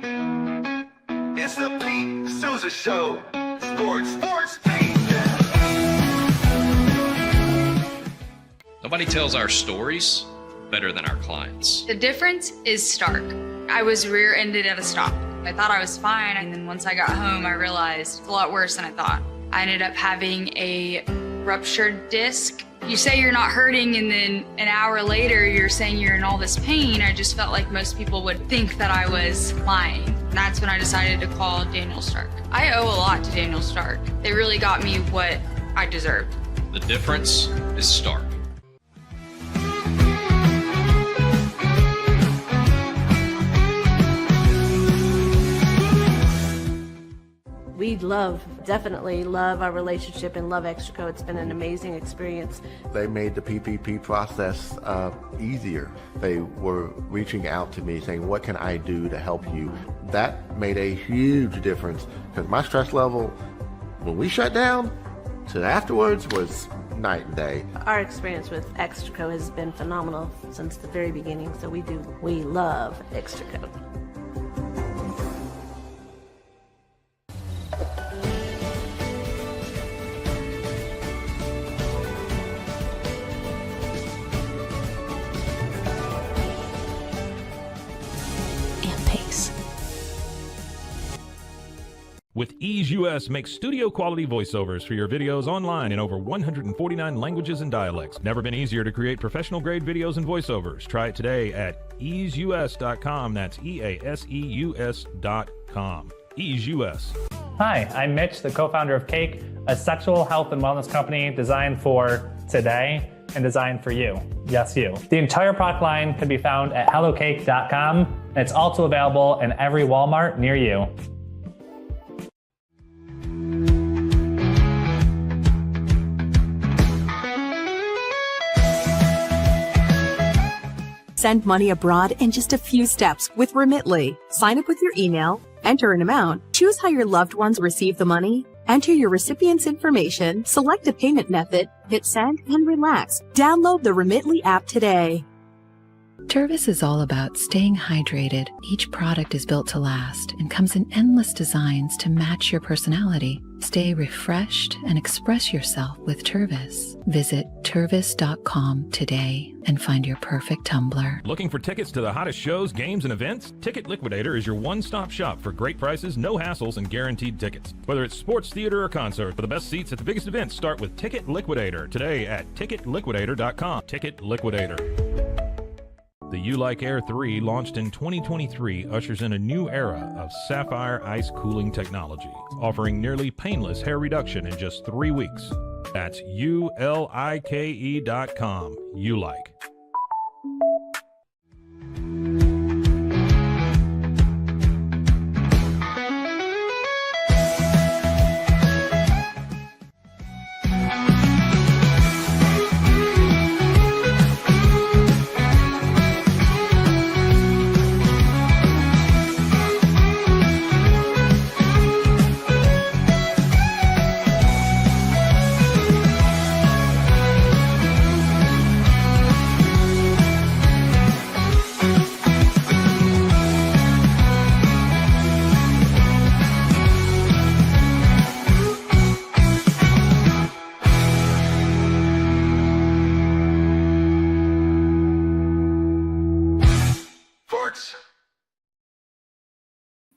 It's the Pete Sousa Show. Sports, Pete. Nobody tells our stories better than our clients. The difference is stark. I was rear-ended at a stop. I thought I was fine, and then once I got home, I realized it's a lot worse than I thought. I ended up having a ruptured disc. You say you're not hurting, and then an hour later, you're saying you're in all this pain. I just felt like most people would think that I was lying. And that's when I decided to call Daniel Stark. I owe a lot to Daniel Stark. They really got me what I deserved. The difference is stark. We definitely love our relationship and love Extraco. It's been an amazing experience. They made the PPP process easier. They were reaching out to me saying, what can I do to help you? That made a huge difference because my stress level when we shut down to afterwards was night and day. Our experience with Extraco has been phenomenal since the very beginning, so we love Extraco. With Ease US makes studio quality voiceovers for your videos online in over 149 languages and dialects. Never been easier to create professional grade videos and voiceovers. Try it today at easeus.com. That's EASEUS.com. Ease US. Hi, I'm Mitch, the co-founder of Cake, a sexual health and wellness company designed for today and designed for you. Yes, you. The entire product line can be found at hellocake.com, and it's also available in every Walmart near you. Send money abroad in just a few steps with Remitly. Sign up with your email, enter an amount, choose how your loved ones receive the money, enter your recipient's information, select a payment method, hit send, and relax. Download the Remitly app today. Tervis is all about staying hydrated. Each product is built to last and comes in endless designs to match your personality. Stay refreshed and express yourself with Tervis. Visit tervis.com today and find your perfect tumbler. Looking for tickets to the hottest shows, games, and events? Ticket Liquidator is your one-stop shop for great prices, no hassles, and guaranteed tickets. Whether it's sports, theater, or concert, for the best seats at the biggest events, start with Ticket Liquidator today at ticketliquidator.com. Ticket Liquidator. The You Like Air 3, launched in 2023, ushers in a new era of sapphire ice cooling technology, offering nearly painless hair reduction in just 3 weeks. That's ULIKE.com. You Like.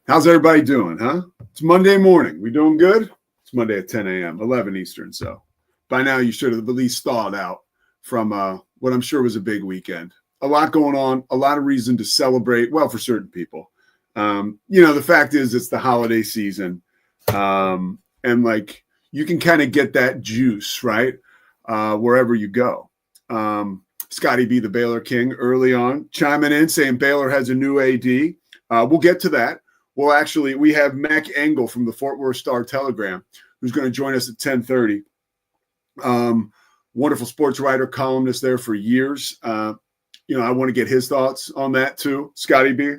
How's everybody doing, huh? It's Monday morning. We doing good? It's Monday at 10 a.m., 11 Eastern. So by now you should have at least thawed out from what I'm sure was a big weekend. A lot going on, a lot of reason to celebrate. Well, for certain people. The fact is it's the holiday season. And like you can kind of get that juice, right? Wherever you go. Scotty B, the Baylor King, early on, chiming in saying Baylor has a new AD. We'll get to that. Well, actually, we have Engel from the Fort Worth Star-Telegram, who's going to join us at 10:30. Wonderful sports writer, columnist there for years. I want to get his thoughts on that too, Scotty B.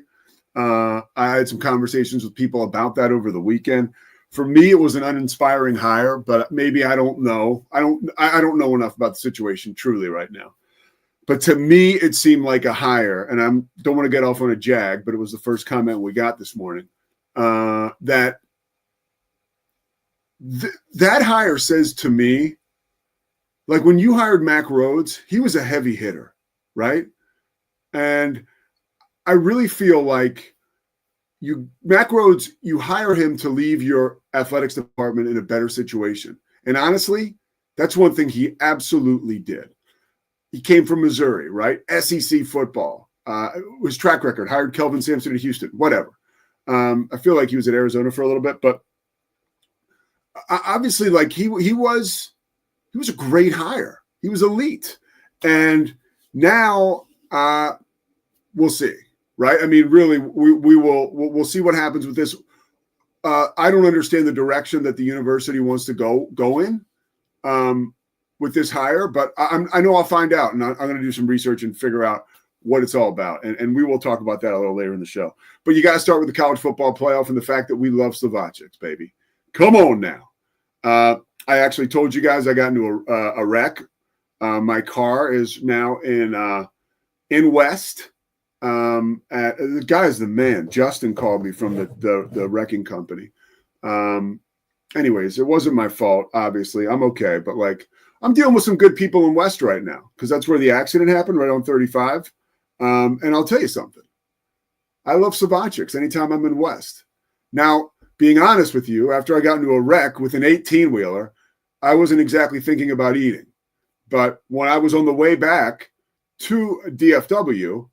I had some conversations with people about that over the weekend. For me, it was an uninspiring hire, but maybe I don't know. I don't know enough about the situation truly right now. But to me, it seemed like a hire, and I don't want to get off on a jag, but it was the first comment we got this morning, that hire says to me, like when you hired Mac Rhodes, he was a heavy hitter, right? And I really feel like Mac Rhodes, you hire him to leave your athletics department in a better situation. And honestly, that's one thing he absolutely did. He came from Missouri, right? SEC football. His track record, hired Kelvin Sampson to Houston, whatever. I feel like he was at Arizona for a little bit, but obviously, like he was a great hire. He was elite. And now we'll see, right? I mean, really, we'll see what happens with this. I don't understand the direction that the university wants to go in with this hire, but I know I'll find out, and I'm going to do some research and figure out what it's all about. And we will talk about that a little later in the show. But you got to start with the college football playoff and the fact that we love Slovakics, baby. Come on now. I actually told you guys I got into a wreck. My car is now in West. The guy's the man. Justin called me from the wrecking company. Anyways, it wasn't my fault, obviously. I'm okay. But, like, I'm dealing with some good people in West right now because that's where the accident happened, right on 35. And I'll tell you something. I love Slovakics anytime I'm in West. Now, being honest with you, after I got into a wreck with an 18-wheeler, I wasn't exactly thinking about eating. But when I was on the way back to DFW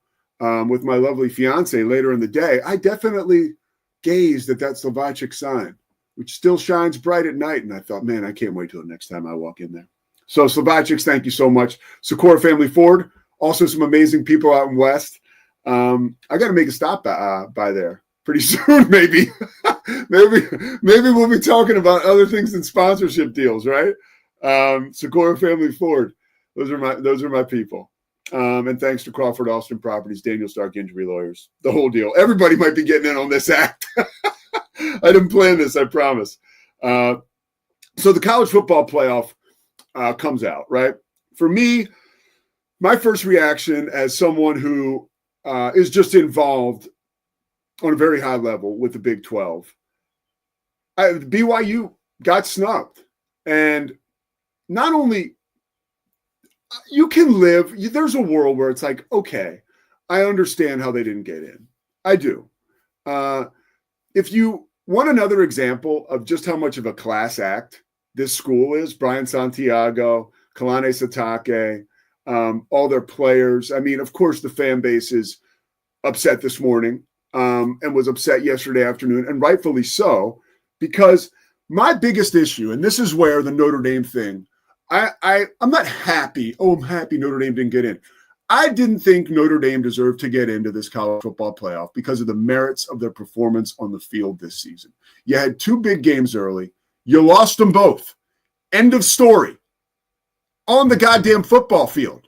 with my lovely fiance later in the day, I definitely gazed at that Slovakic sign, which still shines bright at night. And I thought, man, I can't wait till the next time I walk in there. So Slovakics, thank you so much. We'll Family Ford, also some amazing people out in West. I got to make a stop by there pretty soon, maybe. maybe we'll be talking about other things than sponsorship deals, right? Socorro Family Ford, those are my people. And thanks to Crawford Austin Properties, Daniel Stark Injury Lawyers, the whole deal. Everybody might be getting in on this act. I didn't plan this, I promise. So the college football playoff comes out, right? For me, my first reaction as someone who is just involved on a very high level with the Big 12, BYU got snubbed. And not only you can live, there's a world where it's like, okay, I understand how they didn't get in. I do. If you want another example of just how much of a class act this school is, Brian Santiago, Kalane Satake, all their players. I mean, of course, the fan base is upset this morning and was upset yesterday afternoon, and rightfully so, because my biggest issue, and this is where the Notre Dame thing, I'm not happy. Oh, I'm happy Notre Dame didn't get in. I didn't think Notre Dame deserved to get into this college football playoff because of the merits of their performance on the field this season. You had two big games early. You lost them both. End of story. On the goddamn football field.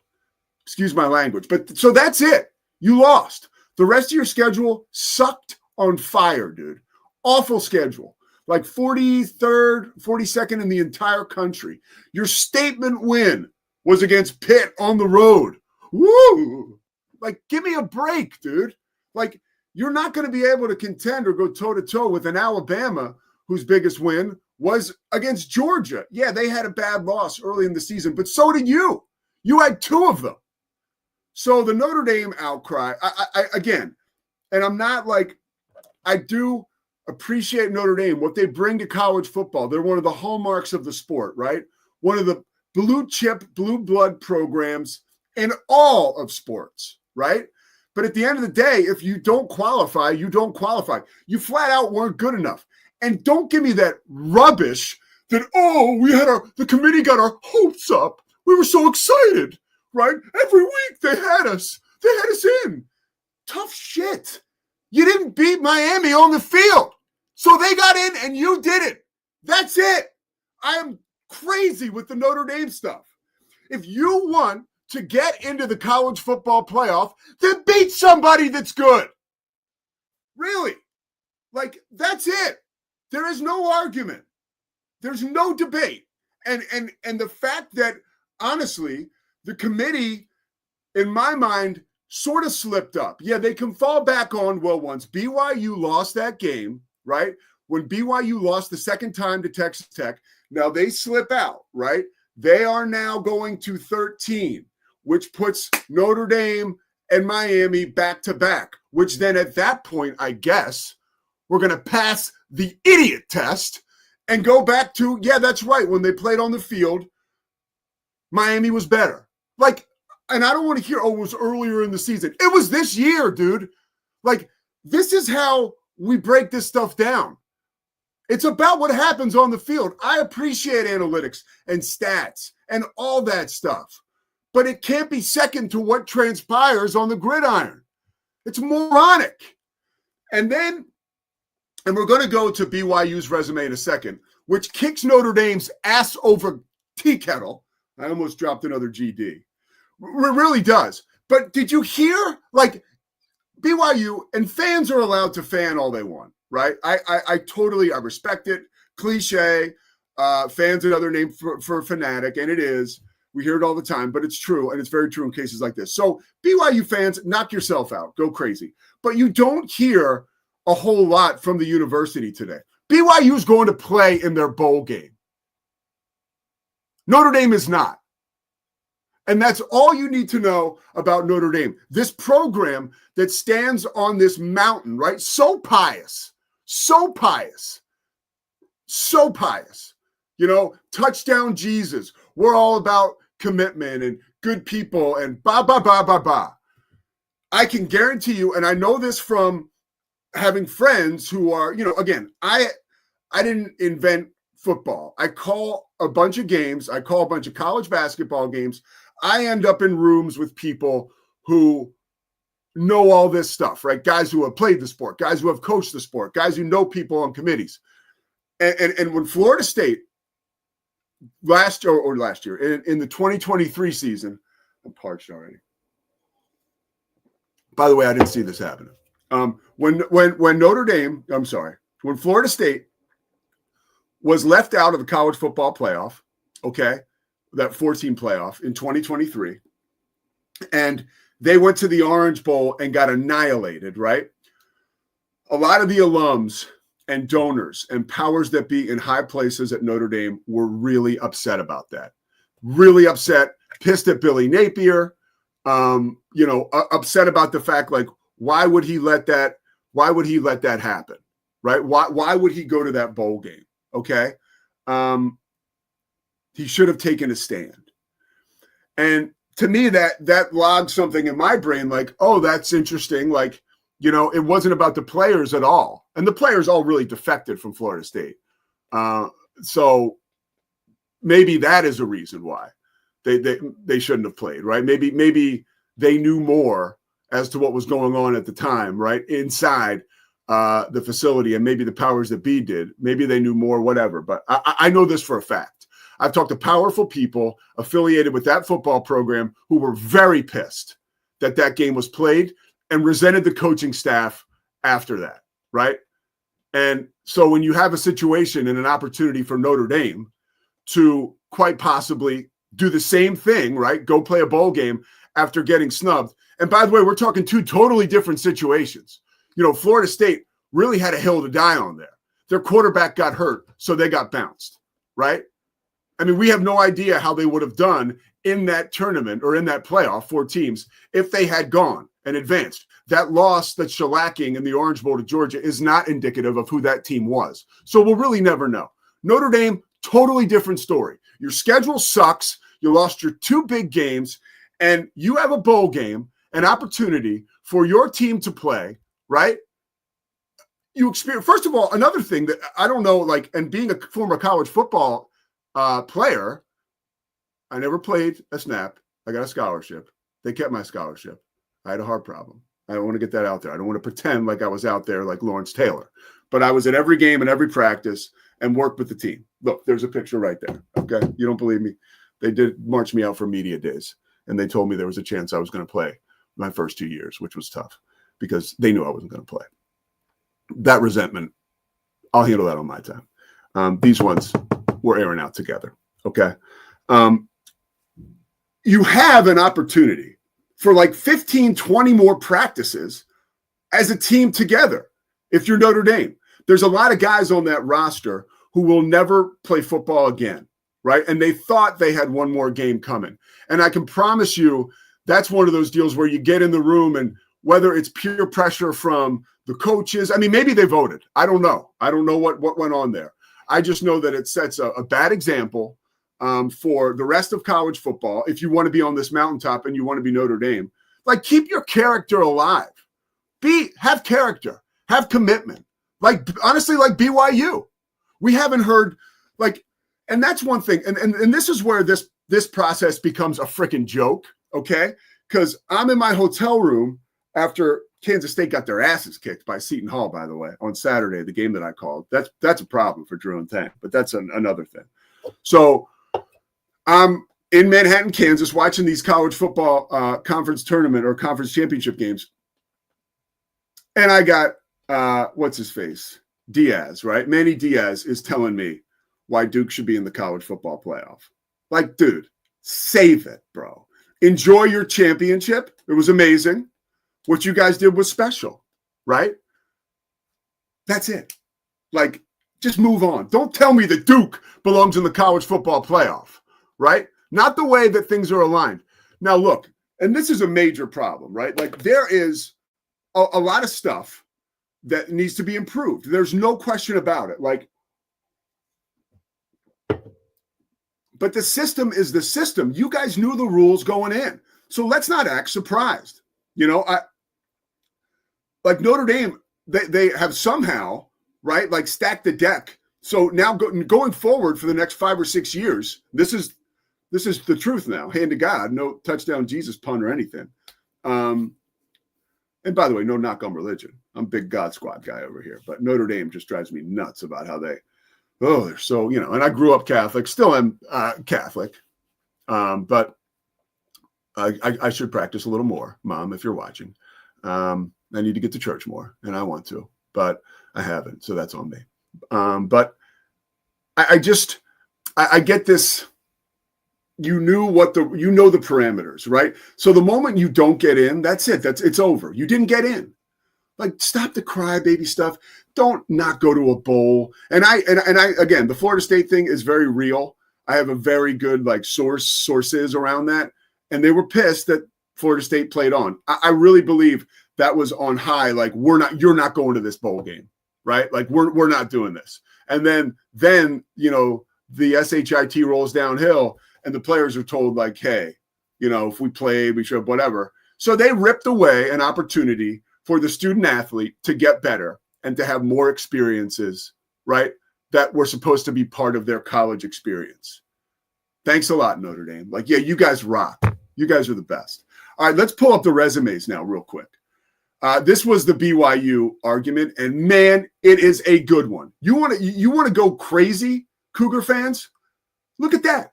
Excuse my language. But so that's it. You lost. The rest of your schedule sucked on fire, dude. Awful schedule. Like 43rd, 42nd in the entire country. Your statement win was against Pitt on the road. Woo! Like, give me a break, dude. Like, you're not going to be able to contend or go toe-to-toe with an Alabama whose biggest win was against Georgia. Yeah, they had a bad loss early in the season, but so did you. You had two of them. So the Notre Dame outcry, I again, and I'm not like, I do appreciate Notre Dame, what they bring to college football. They're one of the hallmarks of the sport, right? One of the blue chip, blue blood programs in all of sports, right? But at the end of the day, if you don't qualify, you don't qualify. You flat out weren't good enough. And don't give me that rubbish that, oh, the committee got our hopes up. We were so excited, right? Every week they had us in. Tough shit. You didn't beat Miami on the field. So they got in and you did it. That's it. I am crazy with the Notre Dame stuff. If you want to get into the college football playoff, then beat somebody that's good. Really. Like, that's it. There is no argument. There's no debate. And the fact that, honestly, the committee in my mind, sort of slipped up. Yeah, they can fall back on, well, once BYU lost that game, right? When BYU lost the second time to Texas Tech, now they slip out, right? They are now going to 13, which puts Notre Dame and Miami back to back, which then at that point, I guess, we're going to pass the idiot test and go back to, yeah, that's right. When they played on the field, Miami was better. Like, and I don't want to hear, oh, it was earlier in the season. It was this year, dude. Like, this is how we break this stuff down. It's about what happens on the field. I appreciate analytics and stats and all that stuff, but it can't be second to what transpires on the gridiron. It's moronic. And we're going to go to BYU's resume in a second, which kicks Notre Dame's ass over tea kettle. I almost dropped another GD. It really does. But did you hear, like, BYU, and fans are allowed to fan all they want, right? I totally respect it. Cliche, fans another name for fanatic, and it is. We hear it all the time, but it's true, and it's very true in cases like this. So BYU fans, knock yourself out. Go crazy. But you don't hear a whole lot from the university today. BYU is going to play in their bowl game. Notre Dame is not. And that's all you need to know about Notre Dame. This program that stands on this mountain, right? So pious, so pious, so pious. You know, touchdown Jesus. We're all about commitment and good people and ba, ba, ba, ba, ba. I can guarantee you, and I know this from having friends who are, you know, again, I didn't invent football. I call a bunch of games. I call a bunch of college basketball games. I end up in rooms with people who know all this stuff, right? Guys who have played the sport, guys who have coached the sport, guys who know people on committees. And when Florida State last year in the 2023 season, I'm parched already. By the way, I didn't see this happening. When Florida State was left out of the college football playoff, okay, that 14 playoff in 2023, and they went to the Orange Bowl and got annihilated, right? A lot of the alums and donors and powers that be in high places at Notre Dame were really upset about that. Really upset, pissed at Billy Napier, upset about the fact, like, why would he let that happen, right? Why would he go to that bowl game? Okay. He should have taken a stand. And to me, that logged something in my brain, like, oh, that's interesting. Like, it wasn't about the players at all. And the players all really defected from Florida State. So maybe that is a reason why they shouldn't have played, right? Maybe they knew more as to what was going on at the time, right? Inside the facility, and maybe the powers that be did. Maybe they knew more, whatever. But I know this for a fact. I've talked to powerful people affiliated with that football program who were very pissed that game was played and resented the coaching staff after that, right? And so when you have a situation and an opportunity for Notre Dame to quite possibly do the same thing, right? Go play a bowl game after getting snubbed. And by the way, we're talking two totally different situations. Florida State really had a hill to die on there. Their quarterback got hurt, so they got bounced, right? I mean, we have no idea how they would have done in that tournament or in that playoff, 4 teams, if they had gone and advanced. That loss that's shellacking in the Orange Bowl to Georgia is not indicative of who that team was. So we'll really never know. Notre Dame, totally different story. Your schedule sucks. You lost your 2 big games, and you have a bowl game, an opportunity for your team to play, right? You experience, first of all, another thing that I don't know, like, and being a former college football player, I never played a snap. I got a scholarship. They kept my scholarship. I had a heart problem. I don't want to get that out there. I don't want to pretend like I was out there like Lawrence Taylor. But I was at every game and every practice and worked with the team. Look, there's a picture right there. Okay. You don't believe me? They did march me out for media days, and they told me there was a chance I was going to play my first 2 years, which was tough because they knew I wasn't going to play. That resentment, I'll handle that on my time. These ones we're airing out together. Okay. You have an opportunity for like 15, 20 more practices as a team together. If you're Notre Dame, there's a lot of guys on that roster who will never play football again, right? And they thought they had one more game coming. And I can promise you that's one of those deals where you get in the room, and whether it's peer pressure from the coaches, I mean, maybe they voted. I don't know. I don't know what went on there. I just know that it sets a bad example for the rest of college football. If you want to be on this mountaintop and you want to be Notre Dame, like, keep your character alive. Have character, have commitment. Like, honestly, like BYU. We haven't heard, like, and that's one thing. And this is where this process becomes a freaking joke, okay? Because I'm in my hotel room after Kansas State got their asses kicked by Seton Hall, by the way, on Saturday, the game that I called. That's a problem for Drew and Thang, but that's another thing. So I'm in Manhattan, Kansas, watching these college football conference tournament or conference championship games. And I got, what's his face? Diaz, right? Manny Diaz is telling me why Duke should be in the college football playoff. Like, dude, save it, bro. Enjoy your championship. It was amazing. What you guys did was special, right? That's it. Like, just move on. Don't tell me that Duke belongs in the college football playoff, right? Not the way that things are aligned. Now, look, and this is a major problem, right? Like, there is a lot of stuff that needs to be improved. There's no question about it. Like, but the system is the system. You guys knew the rules going in. So let's not act surprised. You know, like Notre Dame, they have somehow, right, like stacked the deck. So now going forward for the next 5 or 6 years, this is the truth now. Hand to God, no touchdown Jesus pun or anything. And by the way, no knock on religion. I'm a big God Squad guy over here. But Notre Dame just drives me nuts about how they're so, you know, and I grew up Catholic, still am Catholic. But I should practice a little more, Mom, if you're watching. I need to get to church more, and I want to, but I haven't. So that's on me. But I get this. You know the parameters, right? So the moment you don't get in, that's it. It's over. You didn't get in. Like, stop the crybaby stuff. Don't not go to a bowl. And I again, the Florida State thing is very real. I have a very good like sources around that, and they were pissed that Florida State played on. I really believe that was on high. Like, you're not going to this bowl game, right? Like, we're not doing this. And then you know the SHIT rolls downhill. And the players are told, like, hey, you know, if we play, we should, whatever. So they ripped away an opportunity for the student athlete to get better and to have more experiences, right, that were supposed to be part of their college experience. Thanks a lot, Notre Dame. Like, yeah, you guys rock. You guys are the best. All right, let's pull up the resumes now real quick. This was the BYU argument, and, man, it is a good one. You want to go crazy, Cougar fans? Look at that.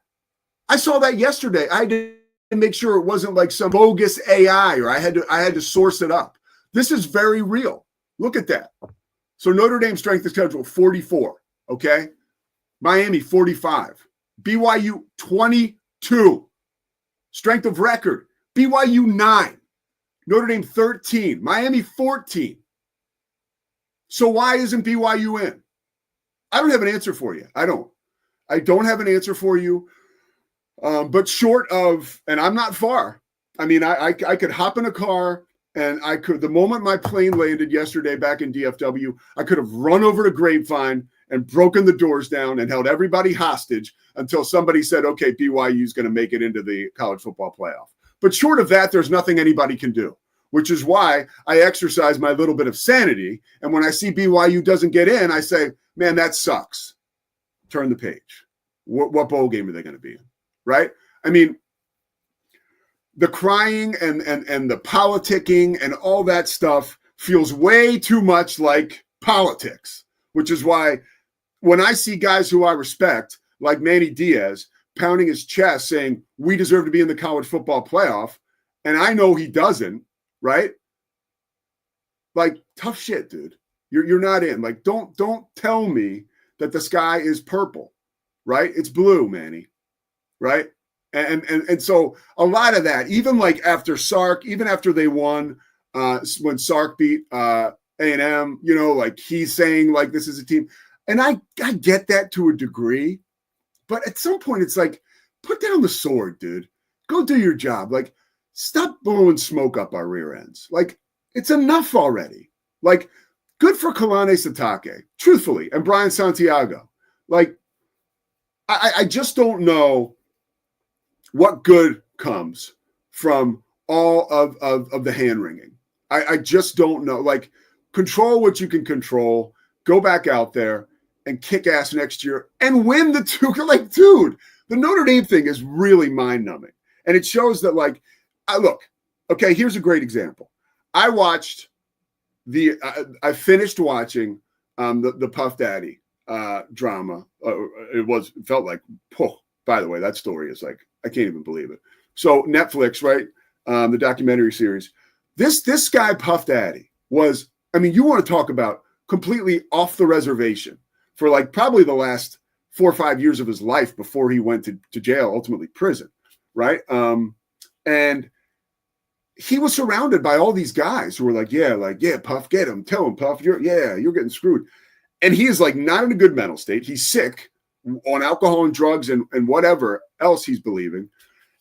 I saw that yesterday. I had to make sure it wasn't like some bogus AI, or I had to source it up. This is very real. Look at that. So Notre Dame strength of schedule 44, okay? Miami 45, BYU 22. Strength of record, BYU 9, Notre Dame 13, Miami 14. So why isn't BYU in? I don't have an answer for you. I don't have an answer for you. But short of, and I'm not far. I mean, I could hop in a car, and the moment my plane landed yesterday back in DFW, I could have run over to Grapevine and broken the doors down and held everybody hostage until somebody said, okay, BYU is going to make it into the college football playoff. But short of that, there's nothing anybody can do, which is why I exercise my little bit of sanity. And when I see BYU doesn't get in, I say, man, that sucks. Turn the page. What bowl game are they going to be in? Right? I mean, the crying and the politicking and all that stuff feels way too much like politics, which is why when I see guys who I respect, like Manny Diaz, pounding his chest saying, we deserve to be in the college football playoff, and I know he doesn't, right? Like, tough shit, dude. You're not in. Like, don't tell me that the sky is purple, right? It's blue, Manny. Right? And so a lot of that, even like after Sark, even after they won, when Sark beat A&M, you know, like he's saying like this is a team. And I get that to a degree, but at some point it's like, put down the sword, dude. Go do your job. Like, stop blowing smoke up our rear ends. Like, it's enough already. Like, good for Kalane Sitake, truthfully, and Brian Santiago. Like, I just don't know what good comes from all of the hand wringing. I just don't know. Like, control what you can control. Go back out there and kick ass next year and win the two. Like, dude, the Notre Dame thing is really mind numbing. And it shows that, like, okay, here's a great example. I finished watching the Puff Daddy drama. It felt like, by the way, that story is like, I can't even believe it. So Netflix, right? The documentary series. This guy, Puff Daddy, was, I mean, you want to talk about completely off the reservation for like probably the last 4 or 5 years of his life before he went to jail, ultimately prison, right? And he was surrounded by all these guys who were like, yeah, Puff, get him. Tell him, Puff, you're getting screwed. And he is like not in a good mental state. He's sick on alcohol and drugs and whatever else he's believing.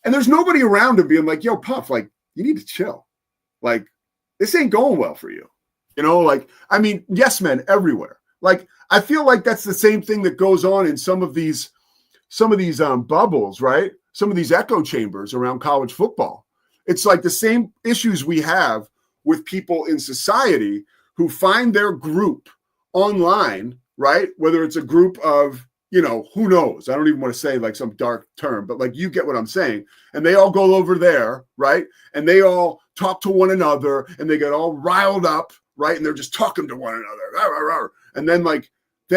And there's nobody around him being like, yo, Puff, like, you need to chill. Like, this ain't going well for you. You know, like, I mean, yes men everywhere. Like, I feel like that's the same thing that goes on in some of these bubbles, right? Some of these echo chambers around college football. It's like the same issues we have with people in society who find their group online, right? Whether it's a group of, you know, who knows? I don't even want to say like some dark term, but like you get what I'm saying. And they all go over there, right? And they all talk to one another and they get all riled up, right? And they're just talking to one another. And then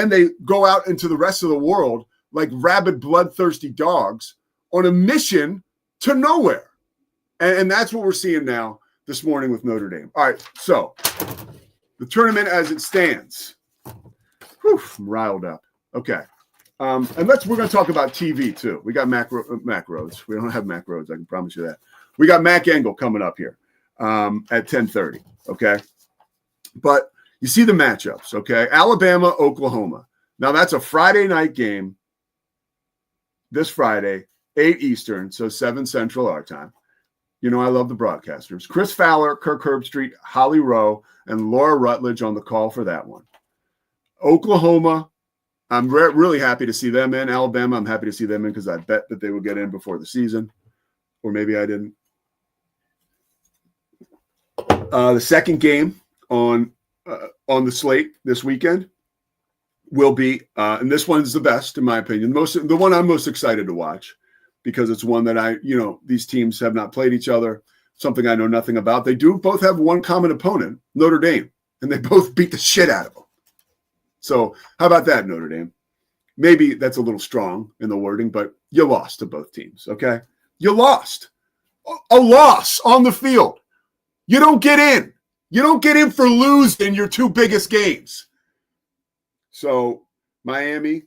they go out into the rest of the world like rabid, bloodthirsty dogs on a mission to nowhere. And that's what we're seeing now this morning with Notre Dame. All right, so the tournament as it stands. Whew, I'm riled up. Okay. And we're going to talk about TV too. We got Mac Rhodes. We don't have Mac Rhodes. I can promise you that. We got Mac Engel coming up here at 10:30. Okay. But you see the matchups. Okay. Alabama, Oklahoma. Now that's a Friday night game. This Friday, 8 Eastern, so 7 Central our time. You know, I love the broadcasters. Chris Fowler, Kirk Herbstreit, Holly Rowe, and Laura Rutledge on the call for that one. Oklahoma, I'm really happy to see them in. Alabama, I'm happy to see them in because I bet that they would get in before the season. Or maybe I didn't. The second game on the slate this weekend will be, and this one's the best in my opinion, the one I'm most excited to watch because it's one that these teams have not played each other, something I know nothing about. They do both have one common opponent, Notre Dame, and they both beat the shit out of them. So how about that, Notre Dame? Maybe that's a little strong in the wording, but you lost to both teams, okay? You lost. A loss on the field. You don't get in. You don't get in for losing your 2 biggest games. So Miami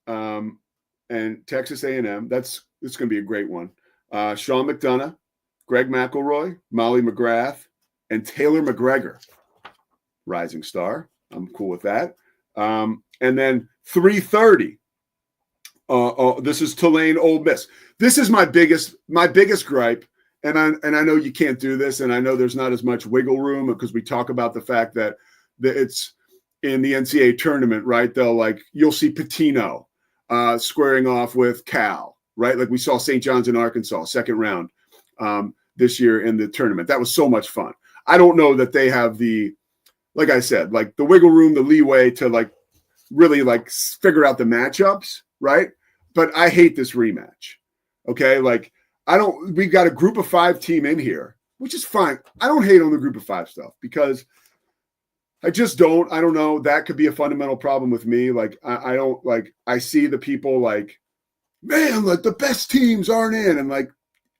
and Texas A&M, it's going to be a great one. Sean McDonough, Greg McElroy, Molly McGrath, and Taylor McGregor, rising star. I'm cool with that. And then 3:30. This is Tulane, Ole Miss. This is my biggest gripe. And I know you can't do this, and I know there's not as much wiggle room because we talk about the fact that it's in the NCAA tournament, right? You'll see Patino squaring off with Cal, right? Like we saw St. John's in Arkansas, second round this year in the tournament. That was so much fun. I don't know that they have like I said, like the wiggle room, the leeway to really figure out the matchups, right? But I hate this rematch. Okay. We got a group of 5 team in here, which is fine. I don't hate on the group of 5 stuff because I just don't. I don't know. That could be a fundamental problem with me. I see the people man, the best teams aren't in. And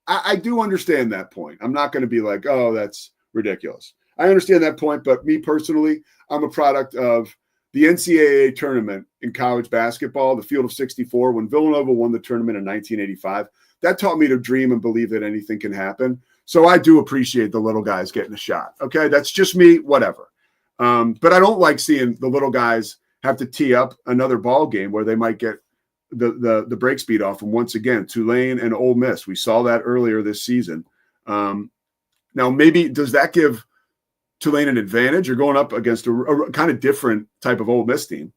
I do understand that point. I'm not going to be like, oh, that's ridiculous. I understand that point, but me personally, I'm a product of the NCAA tournament in college basketball, the field of 64. When Villanova won the tournament in 1985, that taught me to dream and believe that anything can happen. So I do appreciate the little guys getting a shot. Okay, that's just me, whatever. But I don't like seeing the little guys have to tee up another ball game where they might get the break speed off them once again. Tulane and Ole Miss, we saw that earlier this season. Now, maybe does that give Tulane an advantage? You're going up against a kind of different type of Ole Miss team.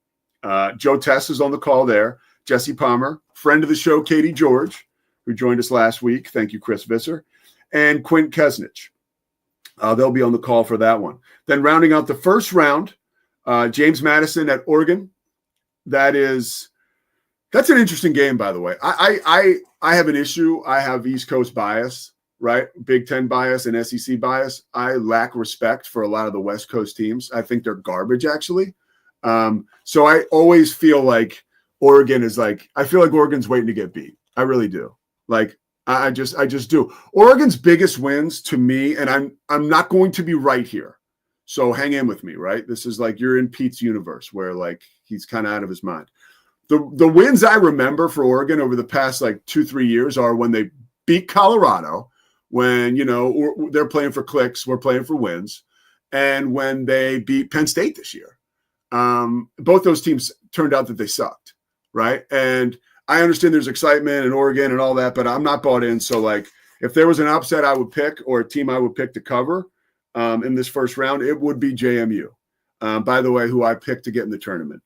Joe Tess is on the call there. Jesse Palmer, friend of the show, Katie George, who joined us last week. Thank you, Chris Visser. And Quint Kesnich. They'll be on the call for that one. Then rounding out the first round, James Madison at Oregon. That's an interesting game, by the way. I have an issue. I have East Coast bias, right? Big Ten bias and SEC bias. I lack respect for a lot of the West Coast teams. I think they're garbage, actually. So I always feel like Oregon is I feel like Oregon's waiting to get beat. I really do. I just do. Oregon's biggest wins to me, and I'm not going to be right here. So hang in with me, right? This is you're in Pete's universe where he's kind of out of his mind. The wins I remember for Oregon over the past 2-3 years are when they beat Colorado, when they're playing for clicks, we're playing for wins, and when they beat Penn State this year. Both those teams turned out that they sucked, right? And I understand there's excitement in Oregon and all that, but I'm not bought in. So if there was an upset I would pick or a team I would pick to cover in this first round, it would be JMU. By the way, who I picked to get in the tournament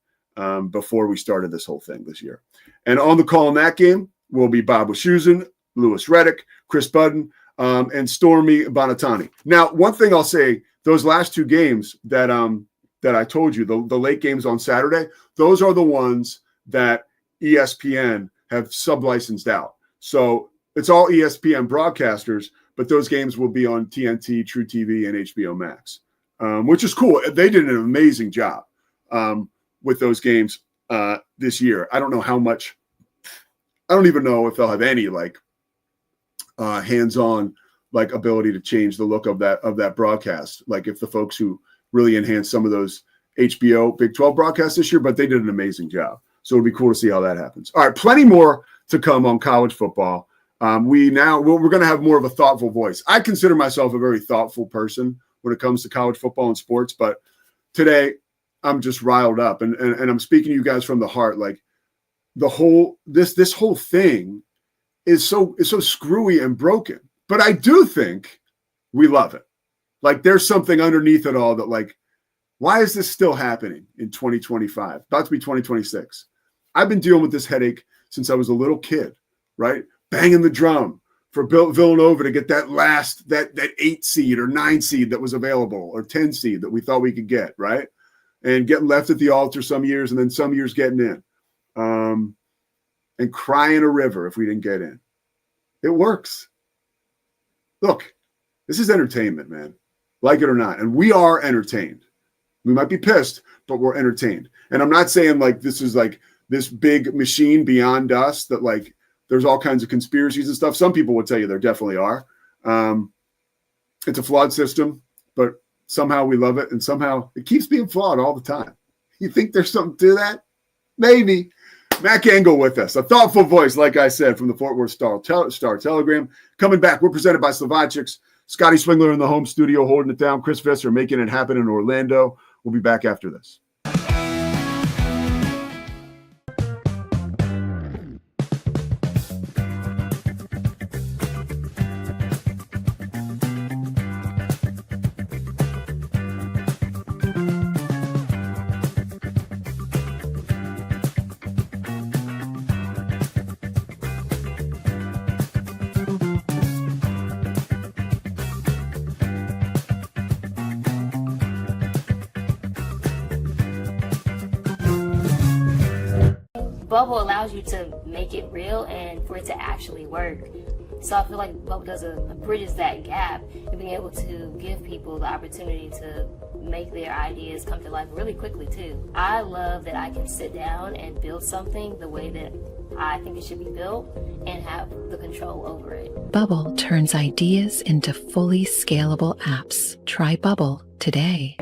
before we started this whole thing this year. And on the call in that game will be Bob Wischusen, Lewis Reddick, Chris Budden, and Stormy Bonatani. Now, one thing I'll say, those last two games that I told you, the late games on Saturday, those are the ones that ESPN have sublicensed out. So it's all ESPN broadcasters, but those games will be on TNT, True TV, and HBO Max, which is cool. They did an amazing job with those games this year. I don't know how much. I don't even know if they'll have any hands-on ability to change the look of that broadcast. If the folks who really enhanced some of those HBO Big 12 broadcasts this year, but they did an amazing job. So it'll be cool to see how that happens. All right, plenty more to come on college football. We're going to have more of a thoughtful voice. I consider myself a very thoughtful person when it comes to college football and sports, but today I'm just riled up, and I'm speaking to you guys from the heart. This whole thing is so screwy and broken, but I do think we love it. There's something underneath it all that why is this still happening in 2025? About to be 2026. I've been dealing with this headache since I was a little kid, right? Banging the drum for Villanova to get that 8 seed or 9 seed that was available, or 10 seed that we thought we could get, right? And getting left at the altar some years, and then some years getting in, and crying a river if we didn't get in. It works. Look, this is entertainment, man. Like it or not. And we are entertained. We might be pissed, but we're entertained. And I'm not saying this is this big machine beyond us that there's all kinds of conspiracies and stuff. Some people would tell you there definitely are. It's a flawed system, but somehow we love it. And somehow it keeps being flawed all the time. You think there's something to that? Maybe. Mac Engel with us, a thoughtful voice, like I said, from the Fort Worth Star Telegram. Coming back, we're presented by Slovacics. Scotty Swingler in the home studio holding it down. Chris Visser making it happen in Orlando. We'll be back after this. Bubble allows you to make it real and for it to actually work. So I feel like Bubble bridges that gap and being able to give people the opportunity to make their ideas come to life really quickly too. I love that I can sit down and build something the way that I think it should be built and have the control over it. Bubble turns ideas into fully scalable apps. Try Bubble today.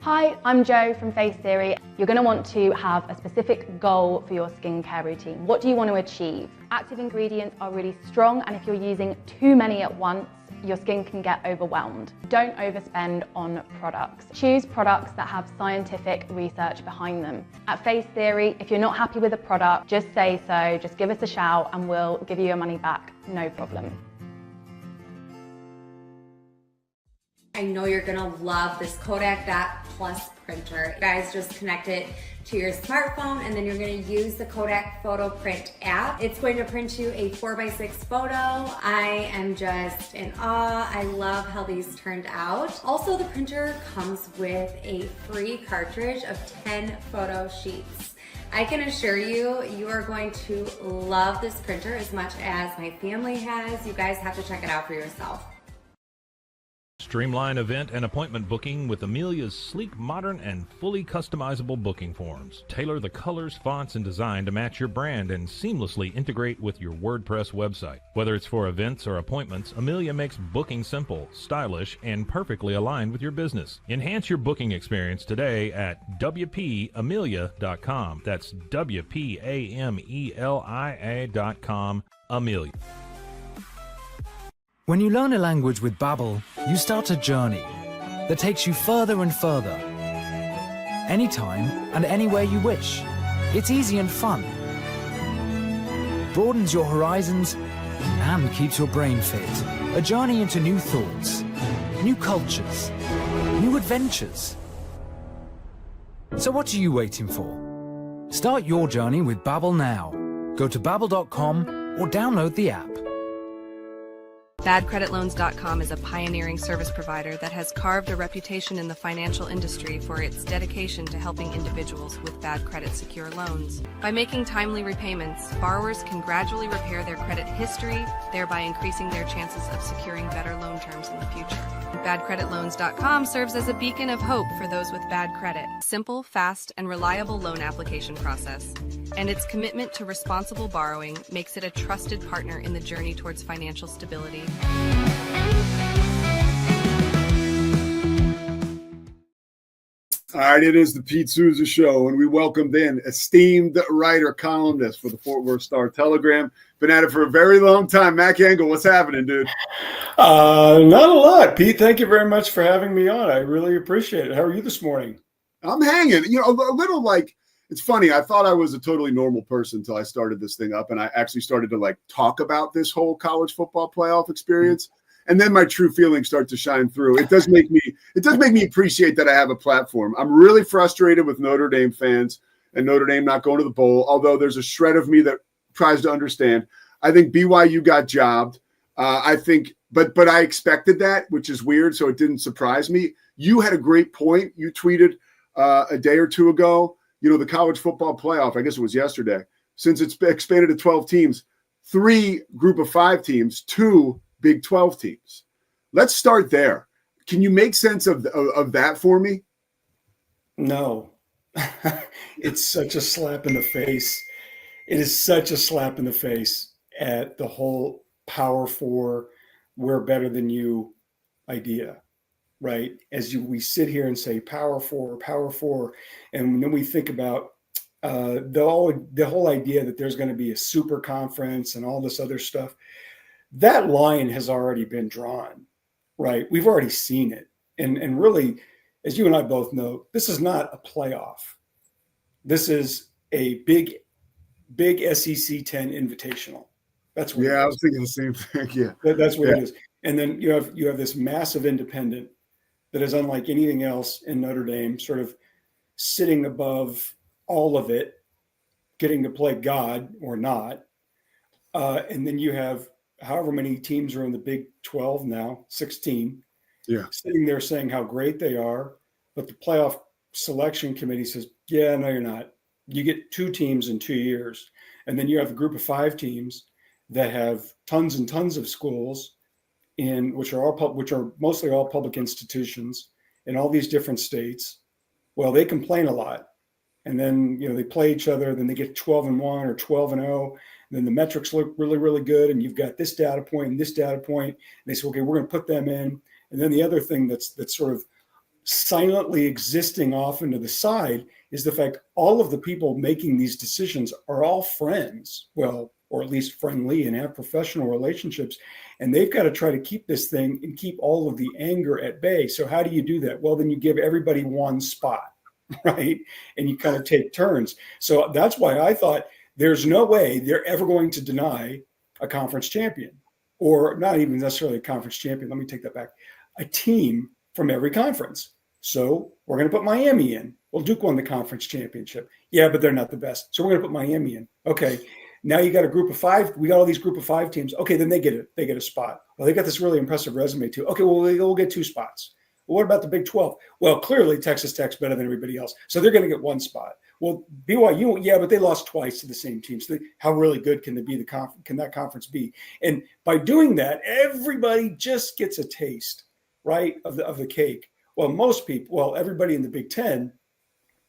Hi, I'm Jo from Face Theory. You're going to want to have a specific goal for your skincare routine. What do you want to achieve? Active ingredients are really strong, and if you're using too many at once, your skin can get overwhelmed. Don't overspend on products. Choose products that have scientific research behind them. At Face Theory, if you're not happy with a product, just say so, just give us a shout and we'll give you your money back, no problem. I know you're gonna love this Kodak Dot Plus printer. You guys just connect it to your smartphone and then you're gonna use the Kodak Photo Print app. It's going to print you a 4x6 photo. I am just in awe. I love how these turned out. Also, the printer comes with a free cartridge of 10 photo sheets. I can assure you, you are going to love this printer as much as my family has. You guys have to check it out for yourself. Streamline event and appointment booking with Amelia's sleek, modern, and fully customizable booking forms. Tailor the colors, fonts, and design to match your brand and seamlessly integrate with your WordPress website. Whether it's for events or appointments, Amelia makes booking simple, stylish, and perfectly aligned with your business. Enhance your booking experience today at WPAmelia.com. That's WPAMELIA.com. Amelia. When you learn a language with Babbel, you start a journey that takes you further and further. Anytime and anywhere you wish. It's easy and fun. Broadens your horizons and keeps your brain fit. A journey into new thoughts, new cultures, new adventures. So what are you waiting for? Start your journey with Babbel now. Go to babbel.com or download the app. BadCreditLoans.com is a pioneering service provider that has carved a reputation in the financial industry for its dedication to helping individuals with bad credit secure loans. By making timely repayments, borrowers can gradually repair their credit history, thereby increasing their chances of securing better loan terms in the future. BadCreditLoans.com serves as a beacon of hope for those with bad credit. Simple, fast, and reliable loan application process. And its commitment to responsible borrowing makes it a trusted partner in the journey towards financial stability. All right, it is the Pete Sousa Show, and we welcomed in esteemed writer, columnist for the Fort Worth Star-Telegram. Been at it for a very long time. Mac Engel, what's happening, dude? Not a lot, Pete. Thank you very much for having me on. I really appreciate it. How are you this morning? I'm hanging. You know, a little like, it's funny. I thought I was a totally normal person until I started this thing up, and I actually started to like talk about this whole college football playoff experience. And then my true feelings start to shine through. It does make me appreciate that I have a platform. I'm really frustrated with Notre Dame fans and Notre Dame not going to the bowl, although there's a shred of me that tries to understand. I think BYU got jobbed. I think, but I expected that, which is weird, so it didn't surprise me. You had a great point. You tweeted a day or two ago, you know, the college football playoff, I guess it was yesterday, since it's expanded to 12 teams, 3 group of 5 teams, 2 Big 12 teams. Let's start there. Can you make sense of that for me? No. It's such a slap in the face. It is such a slap in the face at the whole Power 4, we're better than you idea, right? We sit here and say Power 4, and then we think about the whole idea that there's going to be a super conference and all this other stuff. That line has already been drawn, right? We've already seen it. And really, as you and I both know, this is not a playoff. This is a big SEC 10 invitational. That's what I was thinking the same thing. Yeah. That's what it is. And then you have this massive independent that is unlike anything else in Notre Dame, sort of sitting above all of it, getting to play God or not. And then you have however many teams are in the Big 12 now, 16, sitting there saying how great they are, but the playoff selection committee says, yeah, no, you're not. You get 2 teams in 2 years. And then you have a group of 5 teams that have tons and tons of schools which are mostly all public institutions in all these different states. Well, they complain a lot. And then, you know, they play each other, then they get 12-1 or 12-0. And then the metrics look really, really good. And you've got this data point and this data point. And they say, okay, we're going to put them in. And then the other thing that's sort of silently existing off into the side is the fact all of the people making these decisions are all friends, well, or at least friendly and have professional relationships. And they've got to try to keep this thing and keep all of the anger at bay. So how do you do that? Well, then you give everybody one spot, right? And you kind of take turns. So that's why I thought there's no way they're ever going to deny a conference champion, or not even necessarily a conference champion. Let me take that back. A team from every conference. So we're going to put Miami in. Well, Duke won the conference championship. Yeah, but they're not the best. So we're going to put Miami in. Okay. Now you got a group of 5. We got all these group of 5 teams. Okay, then they get it. They get a spot. Well, they got this really impressive resume too. Okay, well, they'll get 2 spots. Well, what about the Big 12? Well, clearly Texas Tech's better than everybody else. So they're going to get 1 spot. Well, BYU, yeah, but they lost twice to the same team. So how really good can can that conference be? And by doing that, everybody just gets a taste, right, of the cake. Well, most people, well, everybody in the Big 10,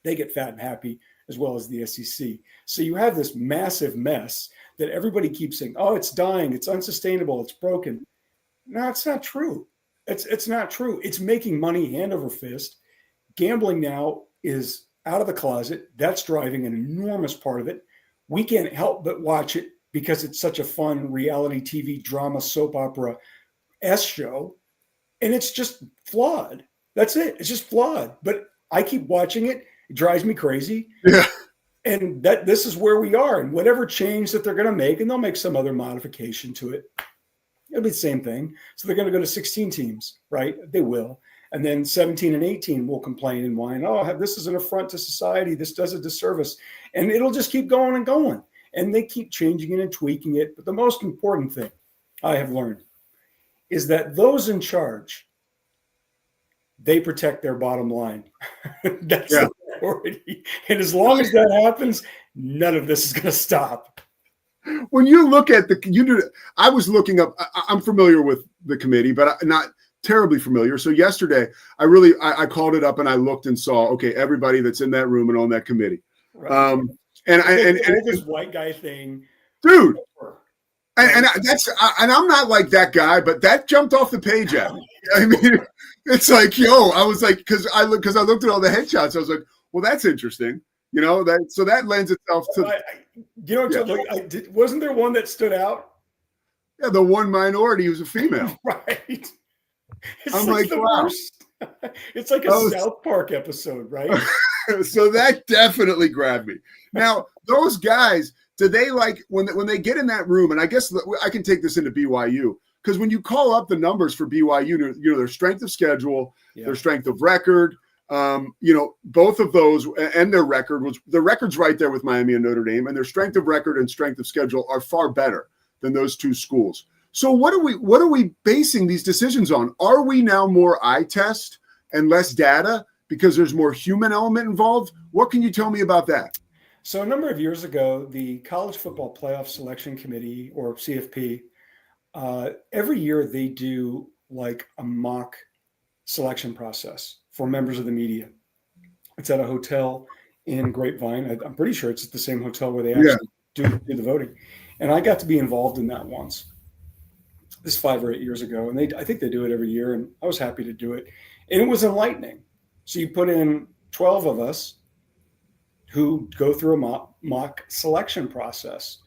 they get fat and happy, as well as the SEC. So you have this massive mess that everybody keeps saying, oh, it's dying, it's unsustainable, it's broken. No, it's not true. It's not true. It's making money hand over fist. Gambling now is out of the closet. That's driving an enormous part of it. We can't help but watch it because it's such a fun reality TV drama, soap opera show. And it's just flawed. That's it. It's just flawed. But I keep watching it. It drives me crazy. Yeah. And this is where we are. And whatever change that they're going to make, and they'll make some other modification to it, it'll be the same thing. So they're going to go to 16 teams, right? They will. And then 17 and 18 will complain and whine, oh, this is an affront to society. This does a disservice. And it'll just keep going and going. And they keep changing it and tweaking it. But the most important thing I have learned is that those in charge, they protect their bottom line. That's the priority. And as long as that happens, none of this is going to stop. When you look at I was looking up, I'm familiar with the committee, but not terribly familiar. So yesterday, I called it up and I looked and saw, okay, everybody that's in that room and on that committee. Right. And this white guy thing. Dude. And I'm not like that guy, but that jumped off the page at me. I mean, it's like, I was like, because I looked at all the headshots, I was like, well, that's interesting, that lends itself to. Wasn't there one that stood out? Yeah, the one minority was a female. Right. It's I'm like wow. Worst. It's like a South Park episode, right? So that definitely grabbed me. Now, those guys. Do they like when they get in that room? And I guess I can take this into BYU because when you call up the numbers for BYU, their strength of schedule, their strength of record, both of those and their record's right there with Miami and Notre Dame, and their strength of record and strength of schedule are far better than those 2 schools. So what are we basing these decisions on? Are we now more eye test and less data because there's more human element involved? What can you tell me about that? So a number of years ago, the College Football Playoff Selection Committee, or CFP, every year they do like a mock selection process for members of the media. It's at a hotel in Grapevine. I'm pretty sure it's at the same hotel where they actually do the voting. And I got to be involved in that once. This 5 or 8 years ago. And I think they do it every year. And I was happy to do it. And it was enlightening. So you put in 12 of us who go through a mock selection process.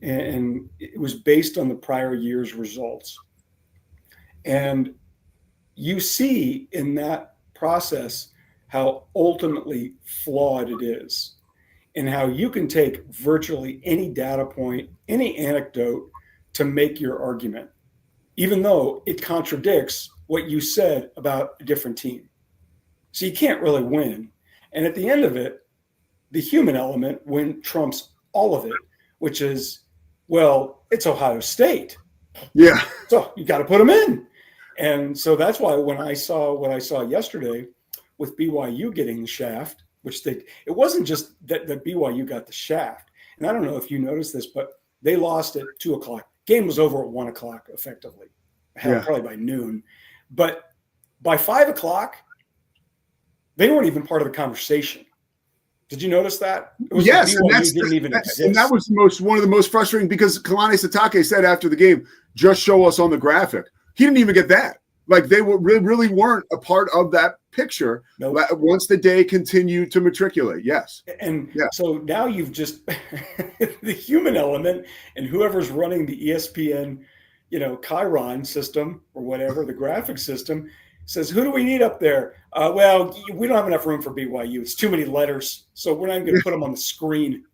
And it was based on the prior year's results. And you see in that process how ultimately flawed it is and how you can take virtually any data point, any anecdote to make your argument, even though it contradicts what you said about a different team. So you can't really win. And at the end of it, the human element trumps all of it, which is, well, it's Ohio State. Yeah. So you got to put them in. And so that's why when I saw what I saw yesterday with BYU getting the shaft, it wasn't just that BYU got the shaft. And I don't know if you noticed this, but they lost at 2:00. Game was over at 1:00 effectively, probably by noon. But by 5:00, they weren't even part of the conversation. Did you notice that? Yes, and that was one of the most frustrating because Kalani Sitake said after the game, "Just show us on the graphic." He didn't even get that. Like they really weren't a part of that picture. Nope. Once the day continued to matriculate. Yes. And so now you've just the human element and whoever's running the ESPN, Chiron system or whatever, the graphic system says, who do we need up there? Well, we don't have enough room for BYU. It's too many letters. So we're not going to put them on the screen.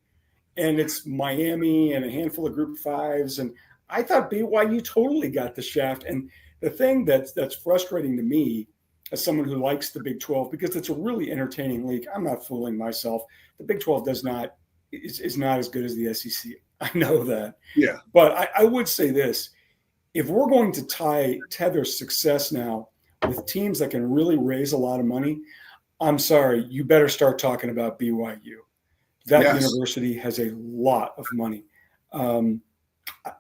And it's Miami and a handful of group fives. And I thought BYU totally got the shaft. And the thing that's frustrating to me as someone who likes the Big 12, because it's a really entertaining league. I'm not fooling myself. The Big 12 is not as good as the SEC. I know that. Yeah. But I would say this. If we're going to tether success now with teams that can really raise a lot of money, I'm sorry, you better start talking about BYU. That university has a lot of money. And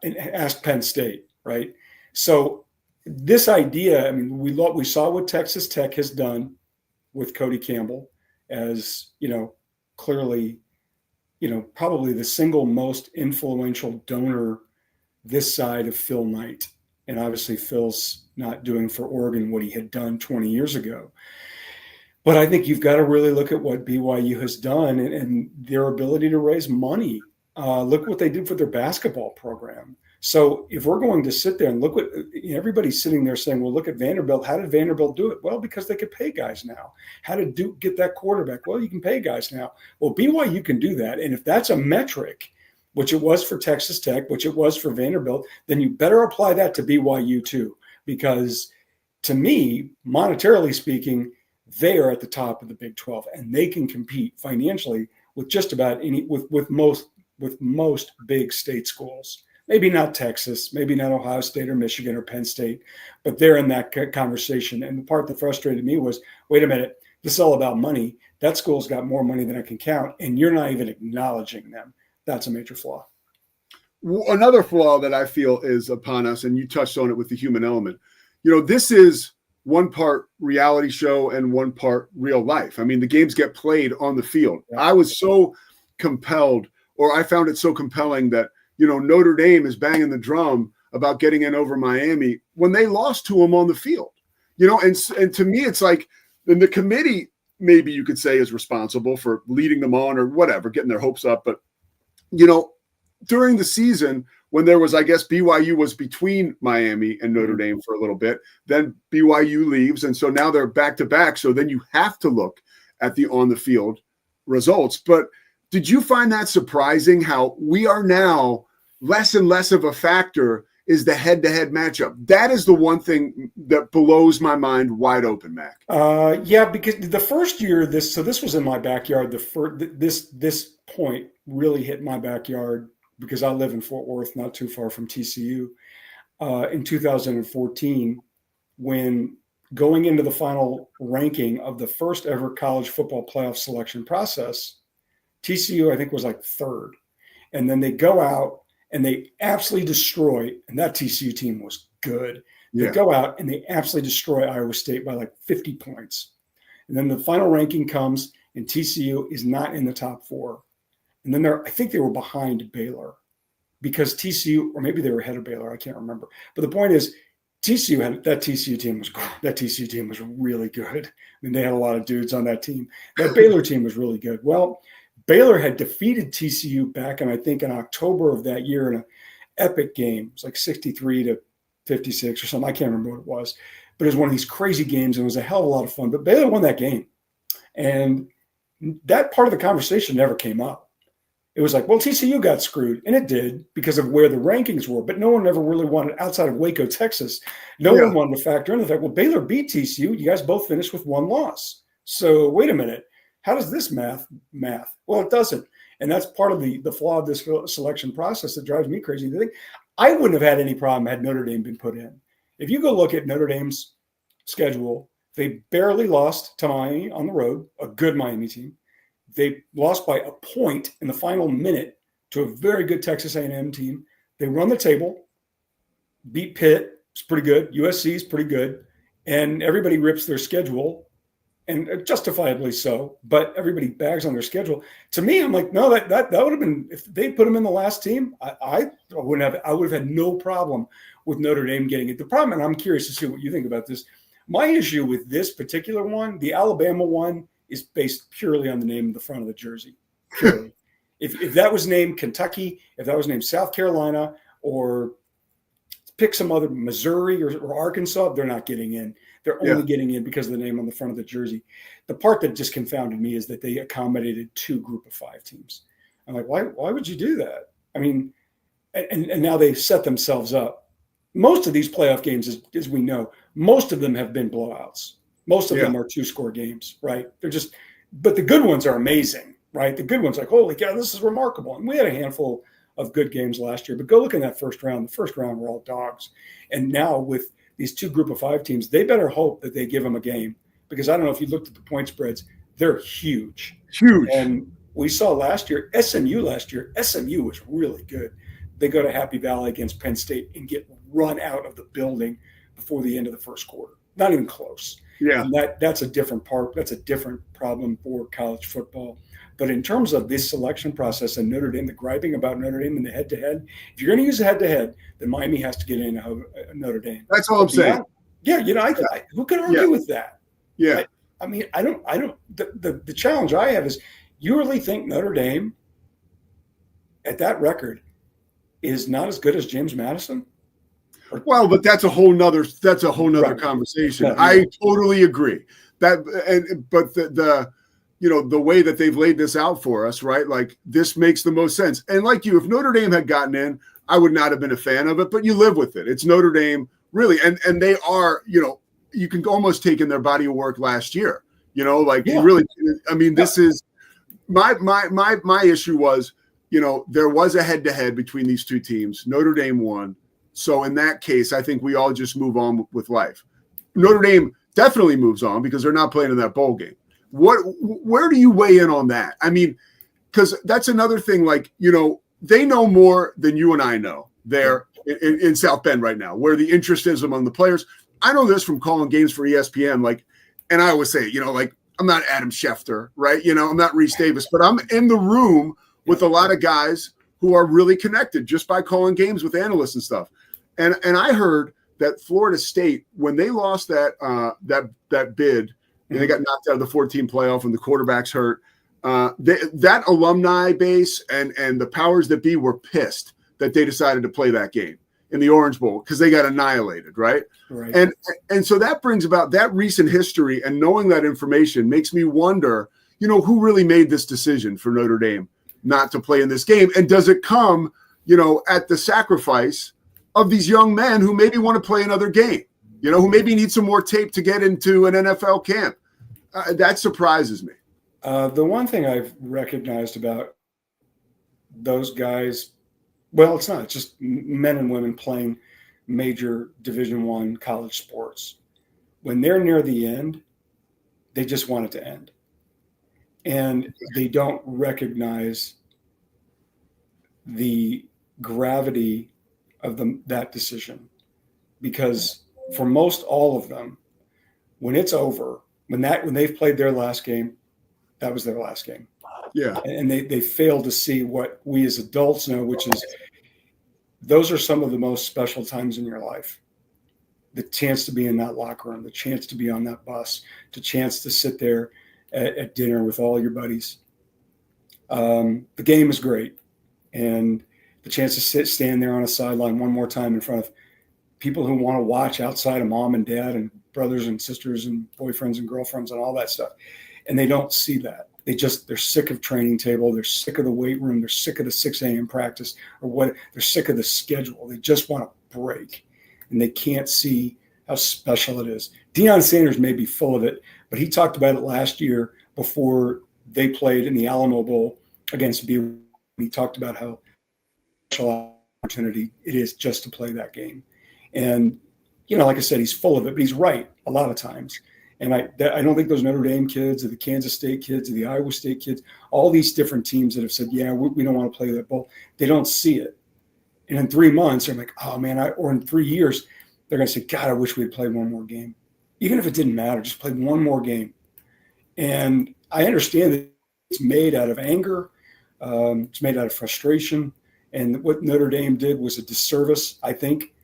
ask Penn State, right? So this idea, I mean, we saw what Texas Tech has done with Cody Campbell as, clearly, probably the single most influential donor this side of Phil Knight. And obviously Phil's not doing for Oregon what he had done 20 years ago. But I think you've got to really look at what BYU has done and their ability to raise money. Look what they did for their basketball program. So if we're going to sit there and look what everybody's sitting there saying, well, look at Vanderbilt. How did Vanderbilt do it? Well, because they could pay guys now. How did Duke get that quarterback? Well, you can pay guys now. Well, BYU can do that. And if that's a metric, which it was for Texas Tech, which it was for Vanderbilt, then you better apply that to BYU too. Because to me, monetarily speaking, they are at the top of the Big 12 and they can compete financially with just about any, with most big state schools. Maybe not Texas, maybe not Ohio State or Michigan or Penn State, but they're in that conversation. And the part that frustrated me was, wait a minute, this is all about money. That school's got more money than I can count, and you're not even acknowledging them. That's a major flaw. Another flaw that I feel is upon us, and you touched on it with the human element. This is one part reality show and one part real life. I mean, the games get played on the field. Yeah. I was so compelled, or I found it so compelling that, Notre Dame is banging the drum about getting in over Miami when they lost to them on the field, and to me, it's like, and the committee, maybe you could say, is responsible for leading them on or whatever, getting their hopes up. But, during the season when there was, I guess BYU was between Miami and Notre Dame for a little bit, then BYU leaves. And so now they're back to back. So then you have to look at the on the field results. But did you find that surprising how we are now less and less of a factor is the head-to-head matchup? That is the one thing that blows my mind wide open, Mac. Yeah, because the first year, this was in my backyard. This point really hit my backyard because I live in Fort Worth, not too far from TCU. In 2014, when going into the final ranking of the first ever college football playoff selection process, TCU, I think, was like third. And then they go out and they absolutely destroy, and that TCU team was good. They go out and they absolutely destroy Iowa State by like 50 points. And then the final ranking comes, and TCU is not in the top four. And then I think they were behind Baylor because TCU, or maybe they were ahead of Baylor, I can't remember. But the point is, that TCU team was really good. I mean, they had a lot of dudes on that team. That Baylor team was really good. Well, Baylor had defeated TCU back, and I think in October of that year in an epic game. It was like 63-56 or something. I can't remember what it was, but it was one of these crazy games, and it was a hell of a lot of fun. But Baylor won that game, and that part of the conversation never came up. It was like, well, TCU got screwed, and it did because of where the rankings were. But no one ever really wanted, outside of Waco, Texas, no one wanted to factor in the fact, well, Baylor beat TCU. You guys both finished with one loss. So wait a minute. How does this math? Well, it doesn't. And that's part of the flaw of this selection process that drives me crazy. I wouldn't have had any problem had Notre Dame been put in. If you go look at Notre Dame's schedule, they barely lost to Miami on the road, a good Miami team. They lost by a point in the final minute to a very good Texas A&M team. They run the table, beat Pitt. It's pretty good. USC is pretty good. And everybody rips their schedule, and justifiably so, but everybody bags on their schedule. To me, I'm like, no, that would have been, if they put them in the last team, I would have had no problem with Notre Dame getting it. The problem, and I'm curious to see what you think about this. My issue with this particular one, the Alabama one, is based purely on the name of the front of the jersey. Purely. If that was named Kentucky, if that was named South Carolina, or pick some other Missouri or Arkansas, they're not getting in. They're only getting in because of the name on the front of the jersey. The part that just confounded me is that they accommodated 2 Group of 5 teams. I'm like, why would you do that? I mean, and now they set themselves up. Most of these playoff games, as we know, most of them have been blowouts. Most of them are 2-score games, right? They're just, but the good ones are amazing, right? The good ones, like, holy cow, this is remarkable. And we had a handful of good games last year, but go look in that first round. The first round were all dogs. And now with these 2 Group of 5 teams, they better hope that they give them a game, because I don't know if you looked at the point spreads, they're huge. Huge. And we saw last year, SMU was really good. They go to Happy Valley against Penn State and get run out of the building before the end of the first quarter. Not even close. Yeah. And that's a different part. That's a different problem for college football. But in terms of this selection process and Notre Dame, the griping about Notre Dame in the head-to-head, if you're going to use a head-to-head, then Miami has to get in Notre Dame. That's all I'm saying. Yeah, who can argue with that? Yeah. I mean, I don't. The challenge I have is, you really think Notre Dame at that record is not as good as James Madison? Well, but that's a whole nother conversation. Yeah. I totally agree. But the the way that they've laid this out for us, right? Like, this makes the most sense. And like you, if Notre Dame had gotten in, I would not have been a fan of it, but you live with it. It's Notre Dame, really. And they are, you can almost take in their body of work last year, really, I mean, this is my issue was, there was a head-to-head between these 2 teams. Notre Dame won. So in that case, I think we all just move on with life. Notre Dame definitely moves on because they're not playing in that bowl game. Where do you weigh in on that? I mean, because that's another thing, they know more than you and I know there in South Bend right now, where the interest is among the players. I know this from calling games for ESPN, and I always say, I'm not Adam Schefter, right? I'm not Reese Davis, but I'm in the room with a lot of guys who are really connected just by calling games with analysts and stuff. And I heard that Florida State, when they lost that bid, and they got knocked out of the 14 playoff and the quarterback's hurt, that alumni base and the powers that be were pissed that they decided to play that game in the Orange Bowl because they got annihilated, right? And so that brings about that recent history, and knowing that information makes me wonder, who really made this decision for Notre Dame not to play in this game, and does it come, at the sacrifice of these young men who maybe want to play another game, who maybe need some more tape to get into an NFL camp? That surprises me. The one thing I've recognized about those guys, well, it's not, it's just men and women playing major Division I college sports. When they're near the end, they just want it to end. And they don't recognize the gravity of that decision. Because for most all of them, when it's over, when they've played their last game, that was their last game. Yeah. And they fail to see what we as adults know, which is those are some of the most special times in your life. The chance to be in that locker room, the chance to be on that bus, the chance to sit there at dinner with all your buddies. The game is great. And the chance to stand there on a sideline one more time in front of people who want to watch outside of mom and dad and brothers and sisters and boyfriends and girlfriends and all that stuff. And they don't see that. They're sick of training table. They're sick of the weight room. They're sick of the 6 a.m. practice they're sick of the schedule. They just want to break, and they can't see how special it is. Deion Sanders may be full of it, but he talked about it last year before they played in the Alamo Bowl against BYU. He talked about how special opportunity it is just to play that game. And, like I said, he's full of it, but he's right a lot of times. And I don't think those Notre Dame kids or the Kansas State kids or the Iowa State kids, all these different teams that have said, yeah, we don't want to play that bowl, they don't see it. And in 3 months, they're like, oh, man, or in 3 years, they're going to say, God, I wish we had played one more game. Even if it didn't matter, just play one more game. And I understand that it's made out of anger. It's made out of frustration. And what Notre Dame did was a disservice, I think,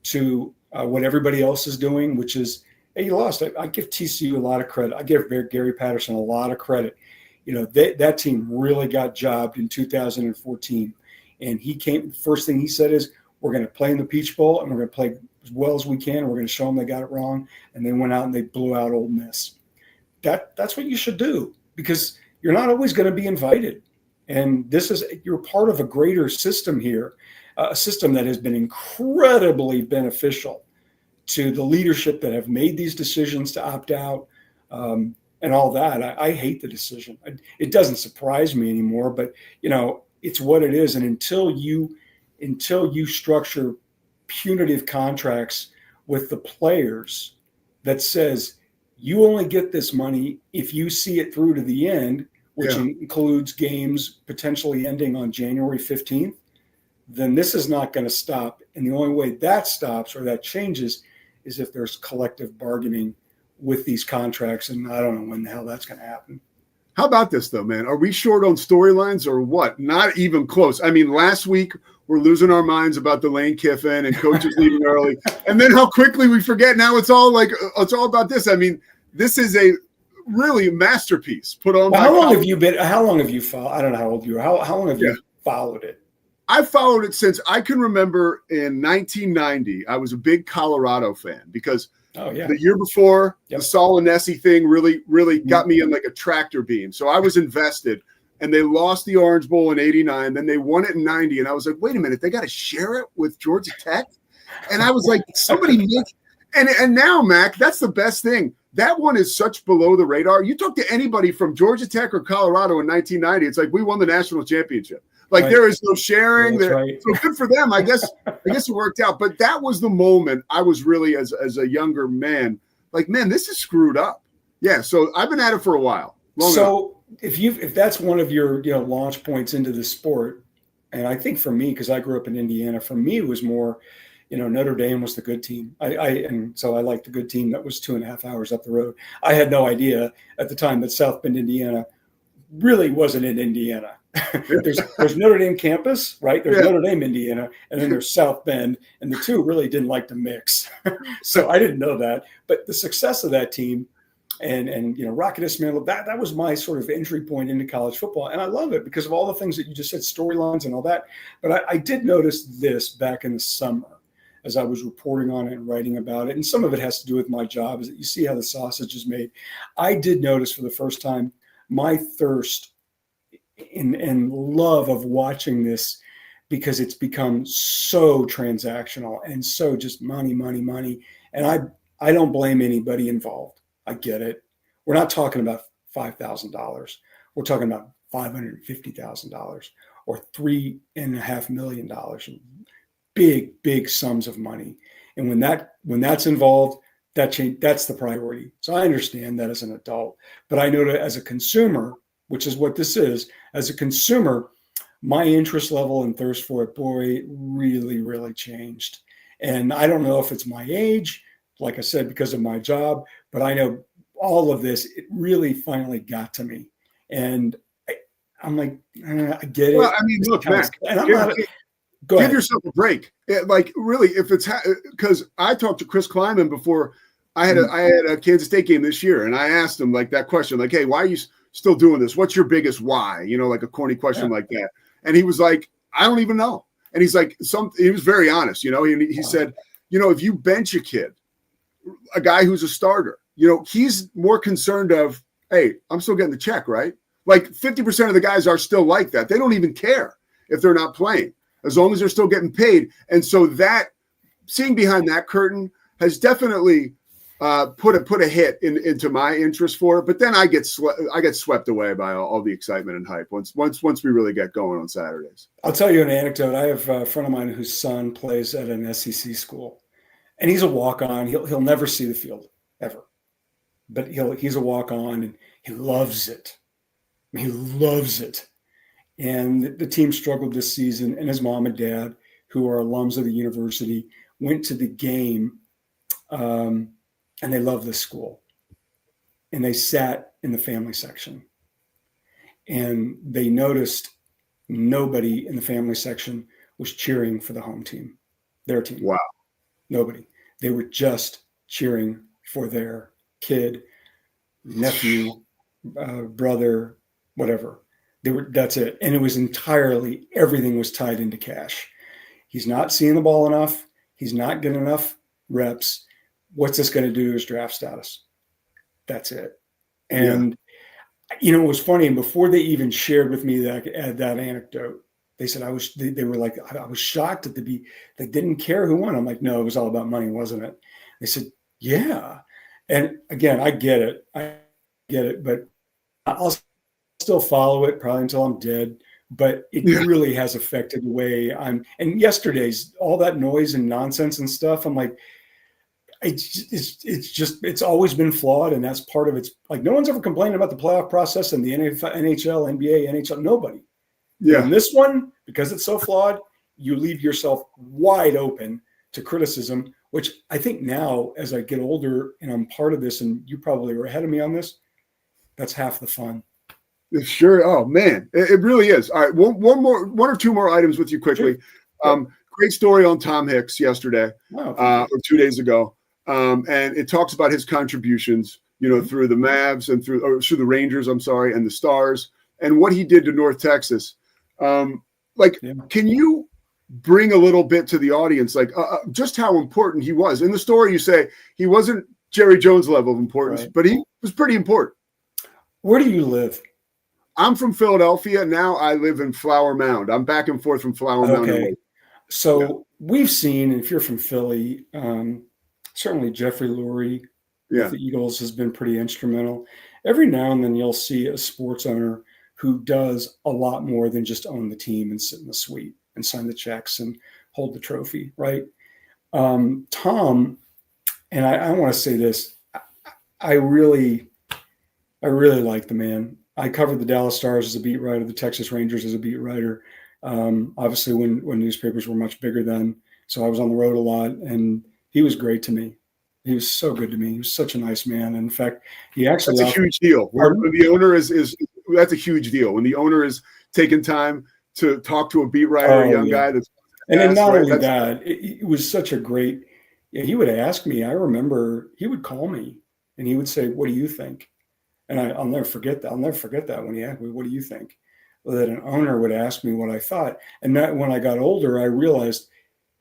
to what everybody else is doing, which is, hey, you lost. I give TCU a lot of credit. I give Gary Patterson a lot of credit. That team really got jobbed in 2014. And he came, first thing he said is, we're going to play in the Peach Bowl and we're going to play as well as we can. We're going to show them they got it wrong. And they went out and they blew out Ole Miss. That's what you should do, because you're not always going to be invited. And you're part of a greater system here, a system that has been incredibly beneficial to the leadership that have made these decisions to opt out and all that. I hate the decision. It doesn't surprise me anymore, but it's what it is. And until you structure punitive contracts with the players that says you only get this money if you see it through to the end, which includes games potentially ending on January 15th, then this is not going to stop. And the only way that stops or that changes is if there's collective bargaining with these contracts. And I don't know when the hell that's going to happen. How about this, though, man? Are we short on storylines or what? Not even close. I mean, last week we're losing our minds about the Lane Kiffin and coaches leaving early. And then how quickly we forget. Now it's all about this. I mean, this is a really masterpiece put on. How long have you followed? I don't know how old you are. How long have you followed it? I've followed it since I can remember. In 1990, I was a big Colorado fan because the year before, the Saul and Nessie thing really got me in like a tractor beam. So I was invested, and they lost the Orange Bowl in 89. Then they won it in 90. And I was like, wait a minute, they got to share it with Georgia Tech? And I was like, somebody make – and now, Mac, that's the best thing. That one is such below the radar. You talk to anybody from Georgia Tech or Colorado in 1990, it's like, we won the national championship. Like there is no sharing. So good for them. I guess it worked out. But that was the moment I was really, as a younger man, like, man, this is screwed up. Yeah. So I've been at it for a while. So if that's one of your launch points into the sport, and I think for me, because I grew up in Indiana, for me it was more, Notre Dame was the good team. And so I liked the good team that was 2.5 hours up the road. I had no idea at the time that South Bend, Indiana, really wasn't in Indiana. there's Notre Dame campus, right? There's Notre Dame, Indiana, and then there's South Bend, and the two really didn't like to mix. So I didn't know that. But the success of that team and Rocket Ismail, that was my sort of entry point into college football. And I love it because of all the things that you just said, storylines and all that. But I did notice this back in the summer as I was reporting on it and writing about it. And some of it has to do with my job, is that you see how the sausage is made. I did notice for the first time my thirst and love of watching this, because it's become so transactional and so just money. And I don't blame anybody involved. I get it. We're not talking about $5,000. We're talking about $550,000 or $3.5 million. Big sums of money. And when that's involved, that's the priority. So I understand that as an adult, but I know that as a consumer, which is what this is, as a consumer, my interest level and thirst for it, boy, really changed. And I don't know if it's my age, like I said, because of my job, but I know all of this, it really finally got to me. And I'm like, I get it. Well, I mean, look, Mac, give yourself a break. Like, really, if it's because I talked to Chris Kleiman before. I had a Kansas State game this year, and I asked him like that question, like, hey, why are you still doing this? What's your biggest why? Like a corny question like that. And he was like, I don't even know. And he's like, he was very honest, he said, if you bench a kid, a guy who's a starter, he's more concerned of, hey, I'm still getting the check, right? Like 50% of the guys are still like that. They don't even care if they're not playing, as long as they're still getting paid. And so that, seeing behind that curtain has definitely put a hit into my interest for it. But then I get swept away by all the excitement and hype once we really get going on Saturdays. I'll tell you an anecdote. I have a friend of mine whose son plays at an SEC school, and he's a walk-on. He'll never see the field ever, but he's a walk-on and he loves it. He loves it. And the team struggled this season, and his mom and dad, who are alums of the university, went to the game. And they love this school. And they sat in the family section. And they noticed nobody in the family section was cheering for the home team, their team. Wow. Nobody. They were just cheering for their kid, nephew, brother, whatever. That's it. And it was entirely, everything was tied into cash. He's not seeing the ball enough. He's not getting enough reps. What's this going to do to his draft status? That's it. And, it was funny. And before they even shared with me that anecdote, they said, they were like, I was shocked that they didn't care who won. I'm like, no, it was all about money, wasn't it? They said, yeah. And again, I get it, but I'll still follow it probably until I'm dead. But it really has affected the way and yesterday's all that noise and nonsense and stuff. I'm like, it's always been flawed. And that's part of it's like, no one's ever complained about the playoff process and the NHL, NBA, NHL, nobody. Yeah. And this one, because it's so flawed, you leave yourself wide open to criticism, which I think now as I get older and I'm part of this, and you probably were ahead of me on this, that's half the fun. Sure. Oh man, it really is. All right. One or two more items with you quickly. Sure. Great story on Tom Hicks yesterday, or 2 days ago. And it talks about his contributions, through the Mavs and through the Rangers, and the Stars, and what he did to North Texas. Can you bring a little bit to the audience, just how important he was? In the story, you say he wasn't Jerry Jones level of importance, but he was pretty important. Where do you live? I'm from Philadelphia. Now I live in Flower Mound. I'm back and forth from Flower Mound. Okay. So we've seen, if you're from Philly, certainly Jeffrey Lurie with the Eagles has been pretty instrumental. Every now and then you'll see a sports owner who does a lot more than just own the team and sit in the suite and sign the checks and hold the trophy, right? Tom, and I want to say this, I really like the man. I covered the Dallas Stars as a beat writer, the Texas Rangers as a beat writer. Obviously when newspapers were much bigger then. So I was on the road a lot, and he was great to me. He was so good to me. He was such a nice man. And in fact, he actually— That's a huge deal. When the owner is that's a huge deal. When the owner is taking time to talk to a beat writer, a young guy that's— And then not only that, it was such a great— he would ask me, I remember he would call me and he would say, "What do you think?" And I'll never forget that. I'll never forget that when he asked me, "What do you think?" Well, that an owner would ask me what I thought. And that when I got older, I realized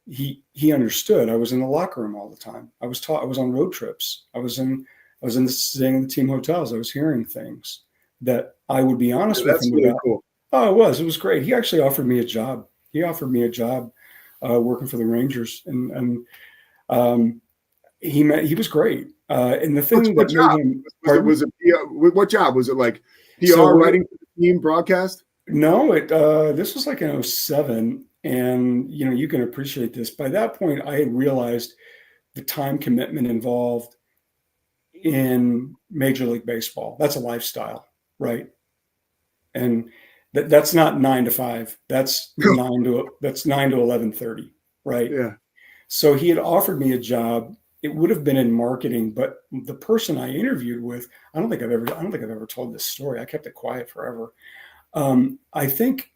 he understood. I was in the locker room all the time. I was on road trips. I was staying in the team hotels. I was hearing things that I would be honest with him really about. Cool. Oh, it was great. He actually offered me a job. He offered me a job working for the Rangers, and he was great. And the thing what job? What job was it? Like PR, writing for the team, broadcast? No, this was like in 2007, and you can appreciate this. By that point, I had realized the time commitment involved in Major League Baseball. That's a lifestyle, right? And that's not 9 to 5. That's 9 to 11:30, right? Yeah. So he had offered me a job. It would have been in marketing, but the person I interviewed with, I don't think I've ever told this story. I kept it quiet forever. I think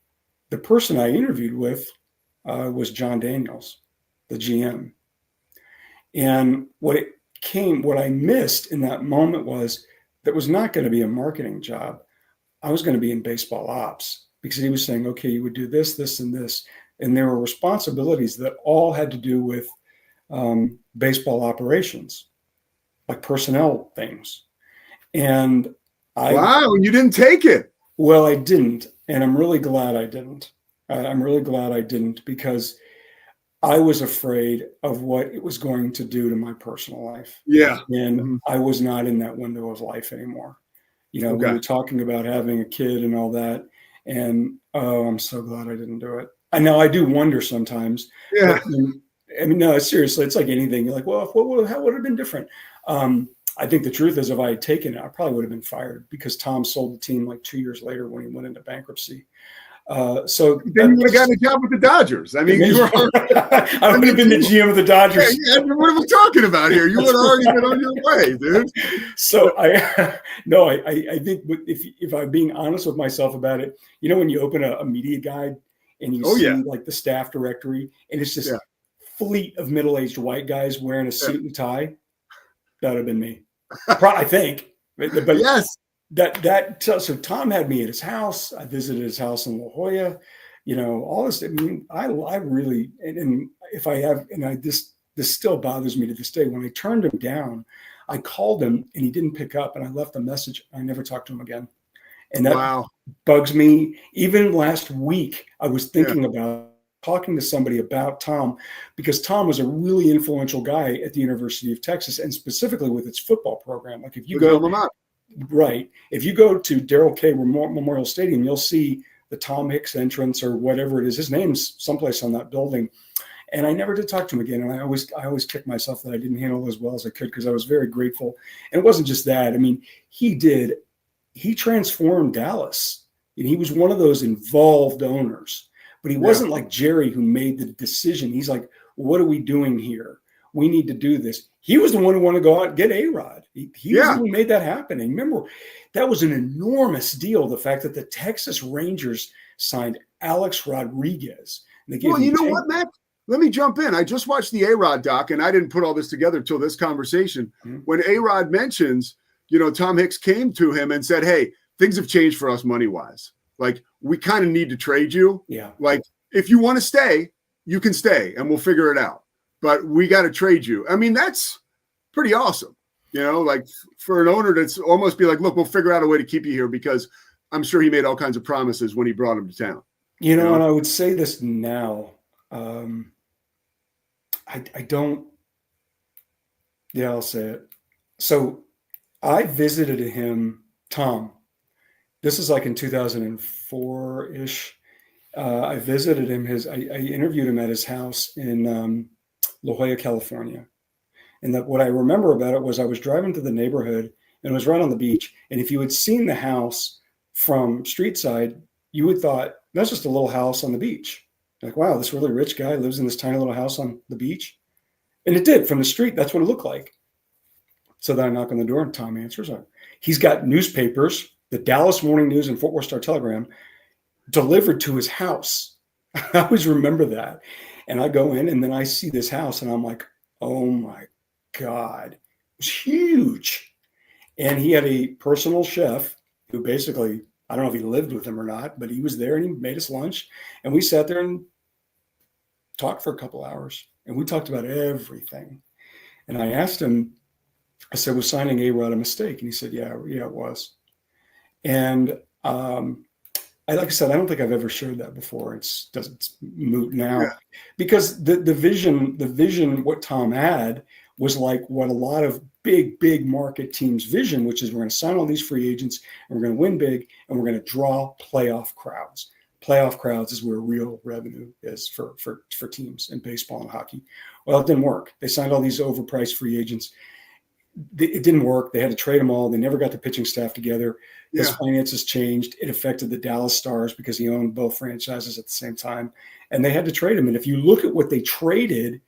the person I interviewed with was John Daniels, the GM. And what I missed in that moment was that was not going to be a marketing job. I was going to be in baseball ops, because he was saying, okay, you would do this, this, and this. And there were responsibilities that all had to do with baseball operations, like personnel things. And wow, you didn't take it. Well, I didn't. And I'm really glad I didn't. I'm really glad I didn't, because I was afraid of what it was going to do to my personal life. Yeah. And I was not in that window of life anymore. We were talking about having a kid and all that. And I'm so glad I didn't do it. I know I do wonder sometimes. Yeah. No, seriously, it's like anything. You're like, well, how would it have been different? I think the truth is, if I had taken it, I probably would have been fired, because Tom sold the team like 2 years later when he went into bankruptcy. So then you would have gotten a job with the Dodgers. I mean, I would have been the GM of the Dodgers. Yeah, what are we talking about here? You would have already been on your way, dude. So I think if I'm being honest with myself about it, when you open a media guide and you see like the staff directory, and it's just fleet of middle-aged white guys wearing a suit and tie, that would have been me. I think. But yes. So Tom had me at his house. I visited his house in La Jolla, all this. I mean, I really, and if I have, this still bothers me to this day. When I turned him down, I called him and he didn't pick up, and I left a message. I never talked to him again. And that bugs me. Even last week, I was thinking about talking to somebody about Tom, because Tom was a really influential guy at the University of Texas, and specifically with its football program. Like if you go, if you go to Darrell K. Memorial Stadium, you'll see the Tom Hicks entrance or whatever it is. His name's someplace on that building. And I never did talk to him again. And I always kick myself that I didn't handle it as well as I could, because I was very grateful. And it wasn't just that. I mean, he transformed Dallas. And he was one of those involved owners. But he wasn't like Jerry, who made the decision. He's like, what are we doing here? We need to do this. He was the one who wanted to go out and get A-Rod. He was the one who made that happen. And remember, that was an enormous deal, the fact that the Texas Rangers signed Alex Rodriguez. Well, you know what, Matt? Let me jump in. I just watched the A-Rod doc, and I didn't put all this together until this conversation. When A-Rod mentions, Tom Hicks came to him and said, hey, things have changed for us money-wise. Like, we kind of need to trade you. Yeah. Like, if you want to stay, you can stay, and we'll figure it out. But we got to trade you. I mean, that's pretty awesome. Like for an owner that's almost be like, look, we'll figure out a way to keep you here, because I'm sure he made all kinds of promises when he brought him to town. And I would say this now. I don't. Yeah, I'll say it. So I visited him, Tom. This is like in 2004-ish. I visited him. I interviewed him at his house in La Jolla, California. And what I remember about it was I was driving to the neighborhood, and it was right on the beach. And if you had seen the house from street side, you would thought that's just a little house on the beach. Like, wow, this really rich guy lives in this tiny little house on the beach. And it did. From the street, that's what it looked like. So then I knock on the door, and Tom answers. He's got newspapers, the Dallas Morning News and Fort Worth Star-Telegram, delivered to his house. I always remember that. And I go in, and then I see this house, and I'm like, oh my God, it was huge. And he had a personal chef who basically, I don't know if he lived with him or not, but he was there and he made us lunch. And we sat there and talked for a couple hours, and we talked about everything. And I asked him, I said, was signing A-Rod a mistake? And he said, yeah, it was. And like I said, I don't think I've ever shared that before. It's moot now, because the vision, what Tom had was like what a lot of big market teams' vision, which is we're going to sign all these free agents, and we're going to win big, and we're going to draw playoff crowds. Playoff crowds is where real revenue is for teams in baseball and hockey. Well, it didn't work. They signed all these overpriced free agents. It didn't work. They had to trade them all. They never got the pitching staff together. His finances changed. It affected the Dallas Stars because he owned both franchises at the same time, and they had to trade him. And if you look at what they traded,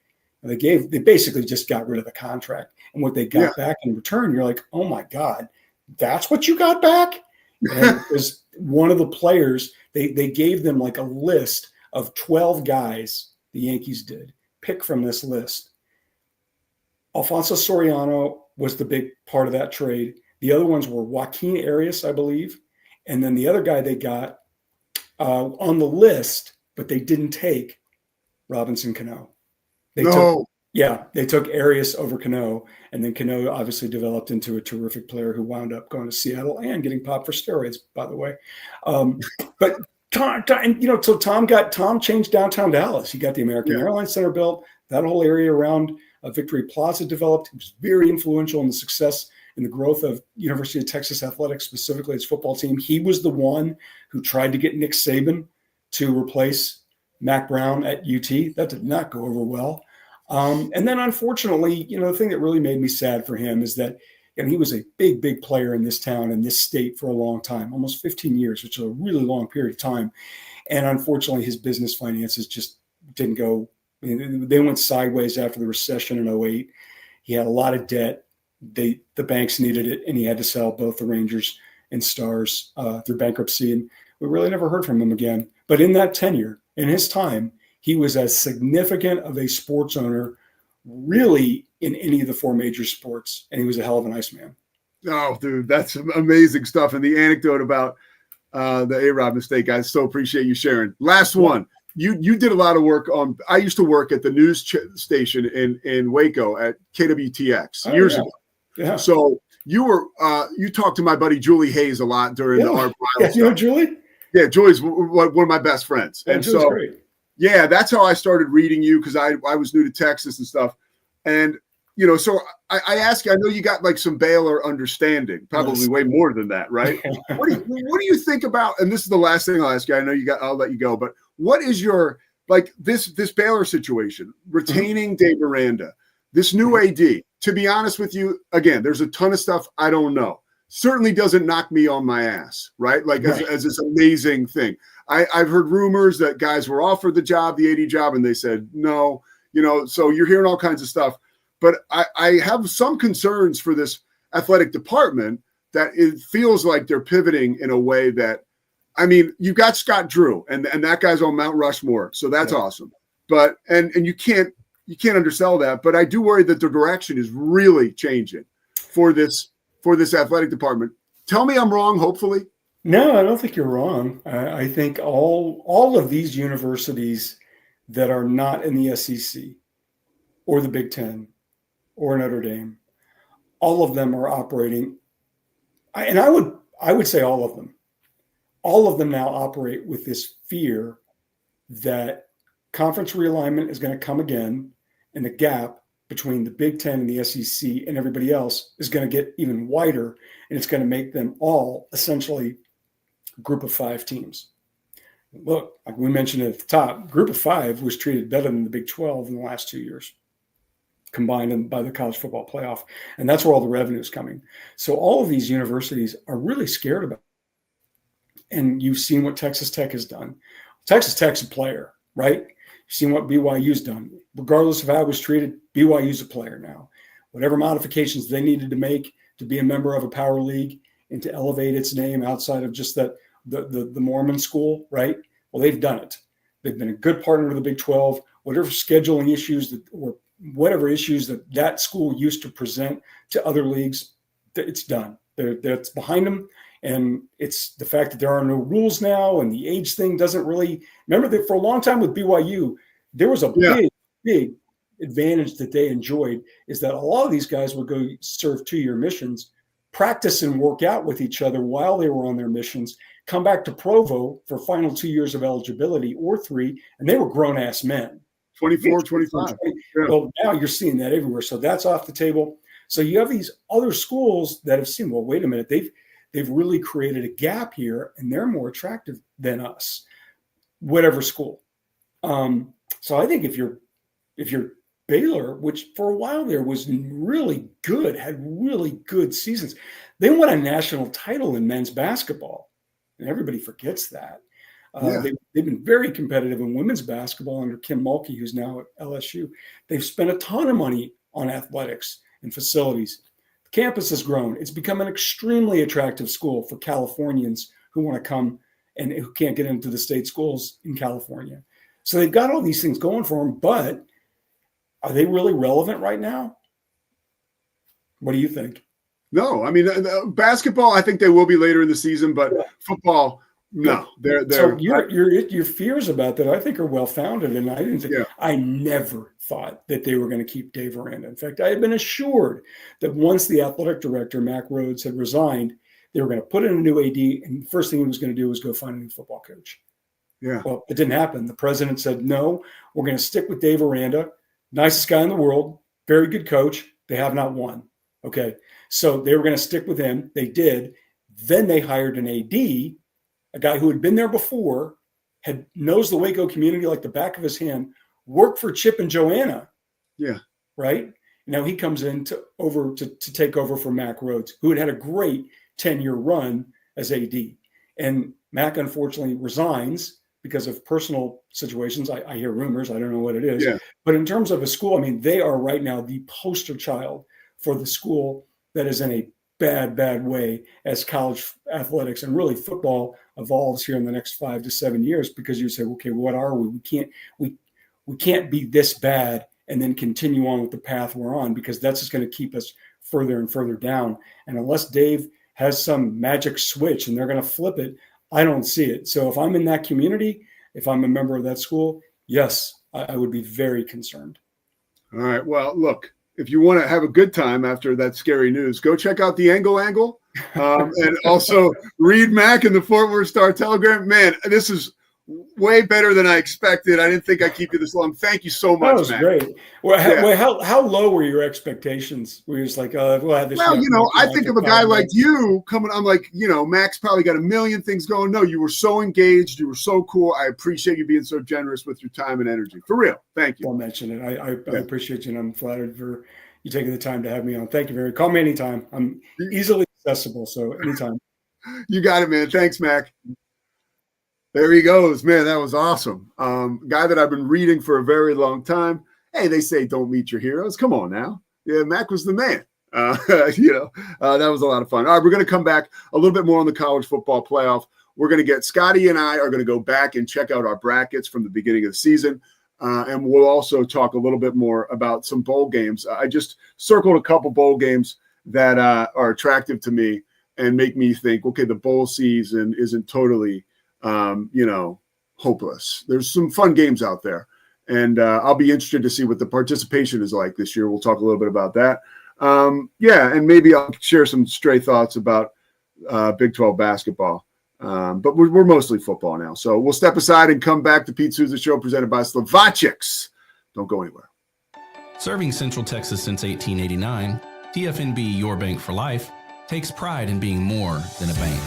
they basically just got rid of the contract, and what they got back in return, you're like, oh my God, that's what you got back? And it was one of the players. They gave them like a list of 12 guys. The Yankees did pick from this list. Alfonso Soriano was the big part of that trade. The other ones were Joaquin Arias, I believe. And then the other guy they got on the list, but they didn't take, Robinson Cano. They took Arias over Cano, and then Cano obviously developed into a terrific player who wound up going to Seattle and getting popped for steroids, by the way. But Tom changed downtown Dallas. He got the American Airlines Center built. That whole area around Victory Plaza developed. He was very influential in the success and the growth of University of Texas athletics, specifically its football team. He was the one who tried to get Nick Saban to replace Mac Brown at UT. That did not go over well. And then, unfortunately, the thing that really made me sad for him is that he was a big player in this town and this state for a long time, almost 15 years, which is a really long period of time. And unfortunately, his business finances just didn't go. They went sideways after the recession in 2008. He had a lot of debt. The banks needed it, and he had to sell both the Rangers and Stars through bankruptcy. And we really never heard from him again. But in that tenure, in his time, He was as significant of a sports owner really in any of the 4 major sports, and he was a hell of a nice man. Oh, dude, that's amazing stuff. And the anecdote about the A-Rod mistake, I so appreciate you sharing. Last one. You did a lot of work on. I used to work at the news station in Waco at KWTX years ago. Yeah. So you talked to my buddy Julie Hayes a lot during the Art Briles. You know Julie? Yeah, Julie's one of my best friends. Yeah, and Julie's so great. yeah, that's how I started reading you, because I was new to Texas and stuff. And so I ask you, I know you got like some Baylor understanding, probably way more than that, right? What do you think about, and this is the last thing I'll ask you, I know I'll let you go, but what is your, like this Baylor situation, retaining Dave Aranda, this new AD, to be honest with you, again, there's a ton of stuff I don't know. Certainly doesn't knock me on my ass, right? Like as this amazing thing. I've heard rumors that guys were offered the job, the AD job, and they said no, so you're hearing all kinds of stuff. But I have some concerns for this athletic department, that it feels like they're pivoting in a way that, I mean, you got Scott Drew, and that guy's on Mount Rushmore, so that's awesome. But and you can't undersell that. But I do worry that the direction is really changing for this athletic department. Tell me I'm wrong, hopefully. No, I don't think you're wrong. I think all of these universities that are not in the SEC or the Big Ten or Notre Dame, all of them are operating, and I would say all of them now operate with this fear that conference realignment is going to come again, and the gap between the Big Ten and the SEC and everybody else is going to get even wider, and it's going to make them all essentially a group of 5 teams. Look, like we mentioned at the top, group of 5 was treated better than the Big 12 in the last 2 years, combined by the college football playoff. And that's where all the revenue is coming. So all of these universities are really scared about it. And you've seen what Texas Tech has done. Texas Tech's a player, right? You've seen what BYU's done. Regardless of how it was treated, BYU's a player now. Whatever modifications they needed to make to be a member of a power league and to elevate its name outside of just the Mormon school, right? Well, they've done it. They've been a good partner to the Big 12. Whatever scheduling issues or whatever issues that school used to present to other leagues, it's done. That's behind them. And it's the fact that there are no rules now, and the age thing doesn't really – remember that for a long time with BYU, there was a big advantage that they enjoyed, is that a lot of these guys would go serve 2-year missions, practice and work out with each other while they were on their missions, come back to Provo for final 2 years of eligibility or 3, and they were grown-ass men. 24, 25. Yeah. Well, now you're seeing that everywhere. So that's off the table. So you have these other schools that have seen, well, wait a minute, they've really created a gap here, and they're more attractive than us, whatever school. So I think if you're Baylor, which for a while there was really good, had really good seasons, they won a national title in men's basketball, and everybody forgets that. They've been very competitive in women's basketball under Kim Mulkey, who's now at LSU. They've spent a ton of money on athletics and facilities. The campus has grown. It's become an extremely attractive school for Californians who want to come and who can't get into the state schools in California. So they've got all these things going for them, but are they really relevant right now? What do you think? No, I mean, basketball, I think they will be later in the season, but football – no, they're so your fears about that I think are well founded, and I never thought that they were going to keep Dave Aranda. In fact, I had been assured that once the athletic director Mac Rhodes had resigned, they were going to put in a new AD, and the first thing he was going to do was go find a new football coach. Yeah. Well, it didn't happen. The president said, no, we're going to stick with Dave Aranda, nicest guy in the world, very good coach. They have not won. Okay, so they were going to stick with him. They did. Then they hired an AD. A guy who had been there before, knows the Waco community like the back of his hand, worked for Chip and Joanna. Yeah. Right? Now he comes in to take over for Mac Rhodes, who had a great 10-year run as AD. And Mac unfortunately resigns because of personal situations. I hear rumors. I don't know what it is. Yeah. But in terms of a school, I mean, they are right now the poster child for the school that is in a bad way as college athletics and really football evolves here in the next 5 to 7 years, because you say, okay, what are we? we can't be this bad and then continue on with the path we're on, because that's just going to keep us further and further down. And unless Dave has some magic switch and they're going to flip it, I don't see it. So if I'm in that community, if I'm a member of that school, yes, I would be very concerned. All right. Well, look, if you want to have a good time after that scary news, go check out the Engel. And also read Mac in the Fort Worth Star-Telegram. Man, this is way better than I expected. I didn't think I'd keep you this long. Thank you so much, That was Mac. great. How low were your expectations? Were you just like, we'll have this? Well, I think of a guy like you coming. I'm like, Mac's probably got a million things going. No, you were so engaged. You were so cool. I appreciate you being so generous with your time and energy. For real. Thank you. I'll mention it. I appreciate you, and I'm flattered for you taking the time to have me on. Thank you very much. Call me anytime. I'm easily accessible, so anytime. You got it, man. Thanks, Mac. There he goes. Man, that was awesome. Guy that I've been reading for a very long time. Hey, they say don't meet your heroes. Come on now. Yeah, Mac was the man. That was a lot of fun. All right, we're going to come back a little bit more on the college football playoff. We're going to get Scotty and I are going to go back and check out our brackets from the beginning of the season. And we'll also talk a little bit more about some bowl games. I just circled a couple bowl games that are attractive to me and make me think, okay, the bowl season isn't totally hopeless. There's some fun games out there. And I'll be interested to see what the participation is like this year. We'll talk a little bit about that. And maybe I'll share some stray thoughts about Big 12 basketball. But we're mostly football now. So we'll step aside and come back to Pete Sousa Show presented by Slovakics. Don't go anywhere. Serving Central Texas since 1889, TFNB, your bank for life, takes pride in being more than a bank.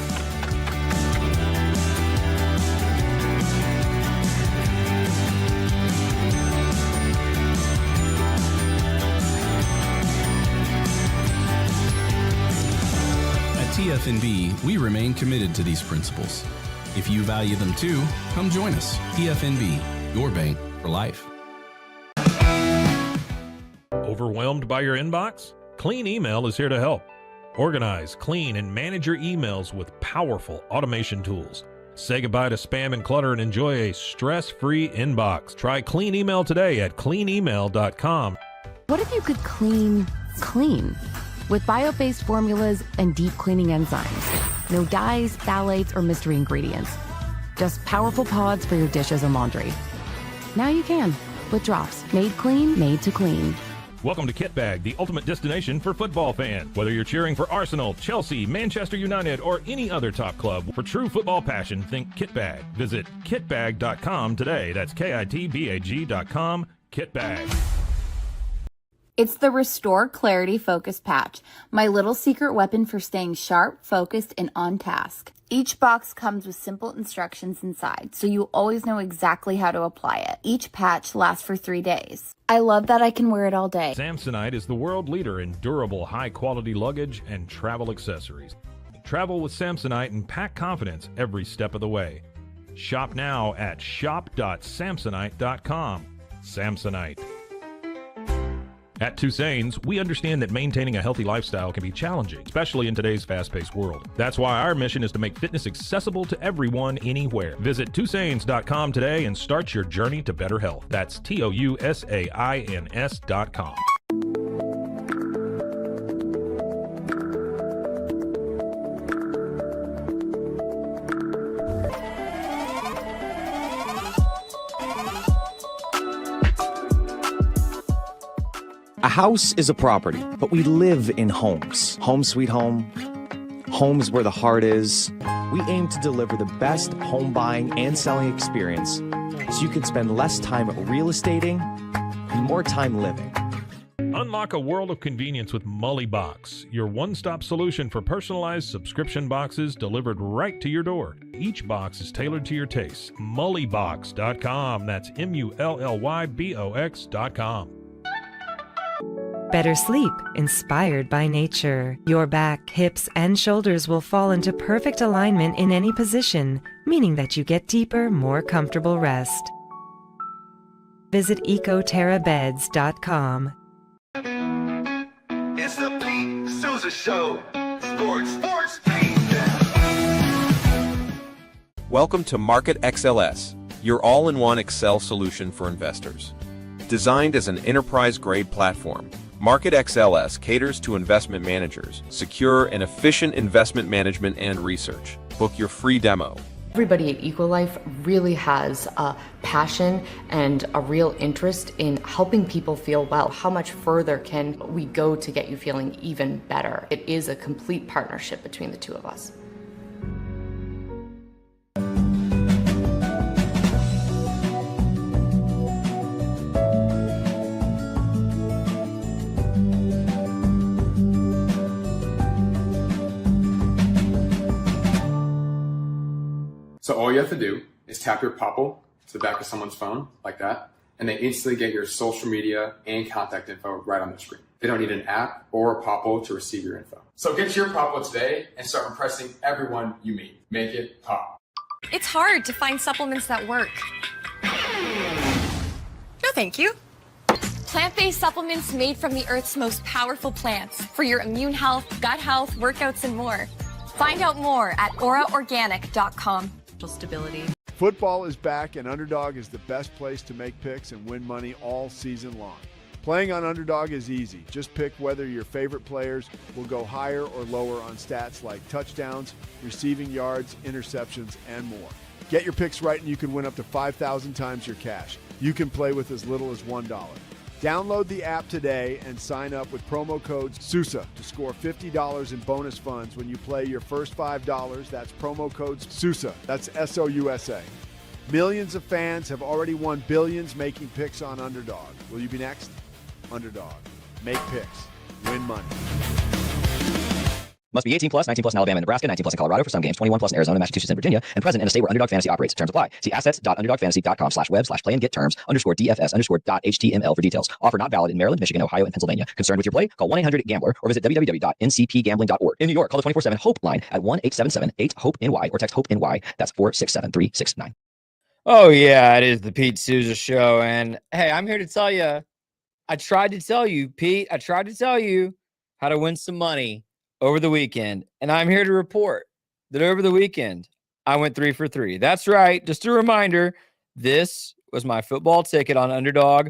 TFNB, we remain committed to these principles. If you value them too, come join us. TFNB, your bank for life. Overwhelmed by your inbox? Clean Email is here to help. Organize, clean, and manage your emails with powerful automation tools. Say goodbye to spam and clutter and enjoy a stress-free inbox. Try Clean Email today at cleanemail.com. What if you could clean clean? With bio-based formulas and deep cleaning enzymes. No dyes, phthalates, or mystery ingredients. Just powerful pods for your dishes and laundry. Now you can, with drops made clean, made to clean. Welcome to Kit Bag, the ultimate destination for football fans. Whether you're cheering for Arsenal, Chelsea, Manchester United, or any other top club, for true football passion, think Kit Bag. Visit kitbag.com today. That's kitbag.com. Kit Bag. It's the Restore Clarity Focus Patch, my little secret weapon for staying sharp, focused, and on task. Each box comes with simple instructions inside, so you always know exactly how to apply it. Each patch lasts for 3 days. I love that I can wear it all day. Samsonite is the world leader in durable, high-quality luggage and travel accessories. Travel with Samsonite and pack confidence every step of the way. Shop now at shop.samsonite.com. Samsonite. At Tusane's, we understand that maintaining a healthy lifestyle can be challenging, especially in today's fast-paced world. That's why our mission is to make fitness accessible to everyone, anywhere. Visit Tusanes.com today and start your journey to better health. That's TOUSAINS.com. A house is a property, but we live in homes. Home sweet home. Homes where the heart is. We aim to deliver the best home buying and selling experience so you can spend less time real estating and more time living. Unlock a world of convenience with Mullybox, your one-stop solution for personalized subscription boxes delivered right to your door. Each box is tailored to your tastes. Mullybox.com. That's MULLYBOX.com. Better sleep, inspired by nature. Your back, hips, and shoulders will fall into perfect alignment in any position, meaning that you get deeper, more comfortable rest. Visit ecoterrabeds.com. It's the Pete Sousa Show. Sports, Pete. Welcome to Market XLS, your all-in-one Excel solution for investors. Designed as an enterprise-grade platform, Market XLS caters to investment managers, secure and efficient investment management and research. Book your free demo. Everybody at Equalife really has a passion and a real interest in helping people feel well. How much further can we go to get you feeling even better? It is a complete partnership between the two of us. So all you have to do is tap your Popple to the back of someone's phone, like that, and they instantly get your social media and contact info right on their screen. They don't need an app or a Popple to receive your info. So get your Popple today and start impressing everyone you meet. Make it pop. It's hard to find supplements that work. No, thank you. Plant-based supplements made from the Earth's most powerful plants for your immune health, gut health, workouts, and more. Find out more at auraorganic.com. Stability. Football is back, and Underdog is the best place to make picks and win money all season long. Playing on Underdog is easy. Just pick whether your favorite players will go higher or lower on stats like touchdowns, receiving yards, interceptions, and more. Get your picks right and you can win up to 5,000 times your cash. You can play with as little as $1. Download the app today and sign up with promo code Sousa to score $50 in bonus funds when you play your first $5. That's promo code Sousa. That's S-O-U-S-A. Millions of fans have already won billions making picks on Underdog. Will you be next? Underdog. Make picks. Win money. Must be 18 plus, 19 plus in Alabama and Nebraska, 19 plus in Colorado for some games, 21 plus in Arizona, Massachusetts, and Virginia, and present in a state where Underdog Fantasy operates. Terms apply. See assets.underdogfantasy.com/web/play-and-get-terms_DFS_.html for details. Offer not valid in Maryland, Michigan, Ohio, and Pennsylvania. Concerned with your play? Call 1-800-GAMBLER or visit www.ncpgambling.org. In New York, call the 24/7-HOPE line at 1-877-8-HOPE-NY or text HOPE-NY. That's 467-369. Oh, yeah, it is the Pete Sousa Show. And, hey, I'm here to tell you, I tried to tell you, Pete, I tried to tell you how to win some money over the weekend. And I'm here to report that over the weekend, I went 3 for 3. That's right. Just a reminder, this was my football ticket on Underdog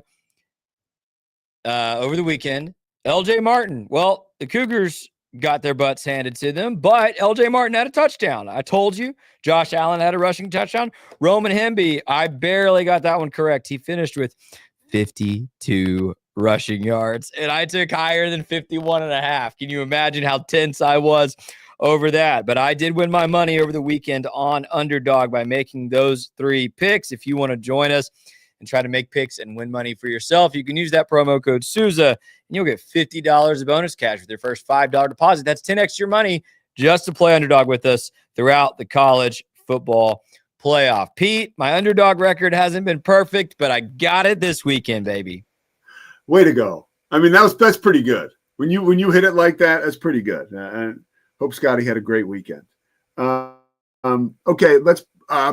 over the weekend. LJ Martin. Well, the Cougars got their butts handed to them, but LJ Martin had a touchdown. I told you. Josh Allen had a rushing touchdown. Roman Hemby, I barely got that one correct. He finished with 52 rushing yards, and I took higher than 51.5. Can you imagine how tense I was over that? But I did win my money over the weekend on Underdog by making those 3 picks. If you want to join us and try to make picks and win money for yourself, you can use that promo code Sousa, and you'll get $50 of bonus cash with your first $5 deposit. That's 10x your money just to play Underdog with us throughout the college football playoff. Pete, my Underdog record hasn't been perfect, but I got it this weekend, baby. Way to go. I mean, that's pretty good. When you hit it like that, that's pretty good. And hope Scotty had a great weekend. Okay, let's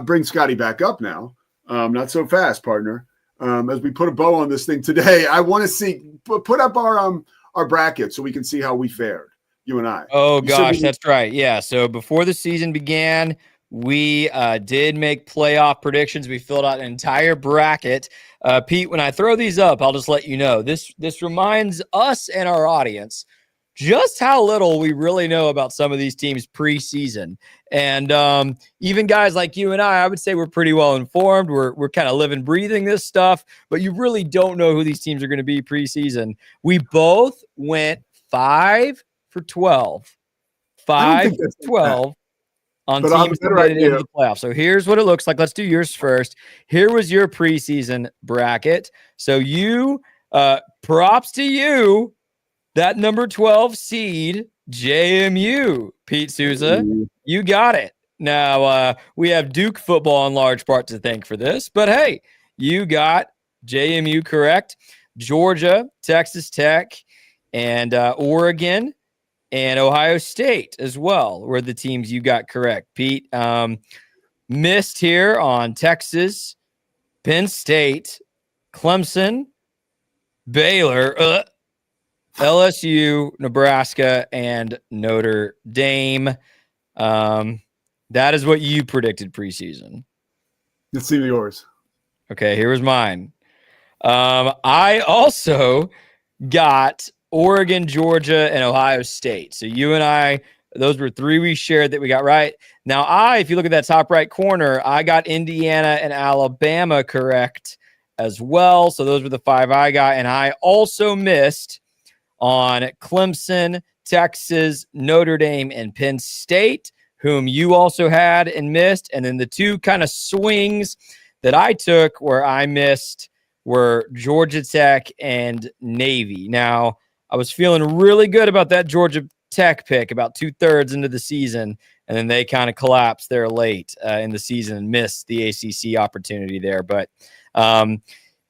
bring Scotty back up now. Not so fast, partner. As we put a bow on this thing today, I want to see put up our bracket so we can see how we fared, you and I. Oh gosh, that's right. Yeah. So before the season began, we did make playoff predictions. We filled out an entire bracket. Pete, when I throw these up, I'll just let you know. This reminds us and our audience just how little we really know about some of these teams preseason. And even guys like you and I would say we're pretty well informed. We're kind of living, breathing this stuff, but you really don't know who these teams are going to be preseason. We both went 5 for 12. 5 for 12. On teams that made it into the playoffs. So here's what it looks like. Let's do yours first. Here was your preseason bracket. So you, props to you, that number 12 seed, JMU, Pete Sousa. You got it. Now, we have Duke football in large part to thank for this. But, hey, you got JMU correct. Georgia, Texas Tech, and Oregon, and Ohio State as well were the teams you got correct. Pete missed here on Texas, Penn State, Clemson, Baylor, LSU, Nebraska, and Notre Dame. That is what you predicted preseason. Let's see yours. Okay, here was mine. I also got Oregon, Georgia, and Ohio State. So you and I, those were 3 we shared that we got right. Now, if you look at that top right corner, I got Indiana and Alabama correct as well. So those were the 5 I got. And I also missed on Clemson, Texas, Notre Dame, and Penn State, whom you also had and missed. And then the 2 kind of swings that I took where I missed were Georgia Tech and Navy. Now, I was feeling really good about that Georgia Tech pick about 2/3 into the season, and then they kind of collapsed there late in the season and missed the ACC opportunity there. But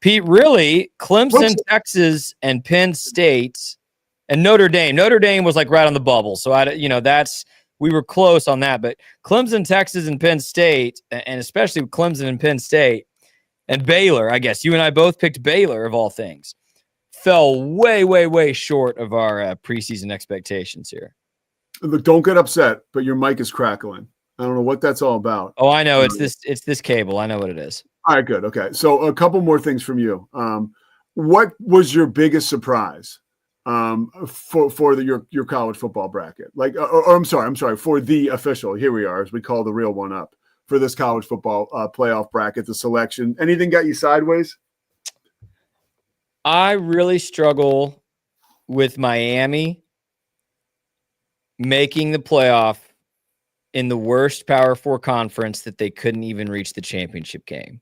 Pete, really, Clemson, Texas, and Penn State, and Notre Dame. Notre Dame was like right on the bubble, so we were close on that. But Clemson, Texas, and Penn State, and especially Clemson and Penn State, and Baylor, I guess you and I both picked Baylor of all things, fell way, way, way short of our preseason expectations here. Look, don't get upset, but your mic is crackling. I don't know what that's all about. Oh, I know. It's this cable. I know what it is. All right, good. Okay. So a couple more things from you. What was your biggest surprise for your college football bracket? Like, or I'm sorry, for the official, here we are, as we call the real one up, for this college football playoff bracket, the selection. Anything got you sideways? I really struggle with Miami making the playoff in the worst Power 4 conference that they couldn't even reach the championship game.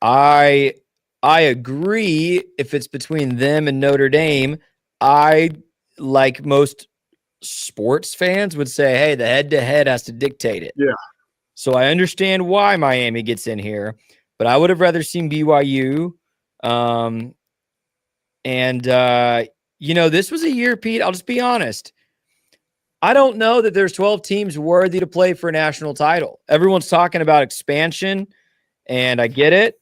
I agree if it's between them and Notre Dame. I, like most sports fans, would say, hey, the head-to-head has to dictate it. Yeah. So I understand why Miami gets in here, but I would have rather seen BYU. This was a year, Pete, I'll just be honest. I don't know that there's 12 teams worthy to play for a national title. Everyone's talking about expansion, and I get it,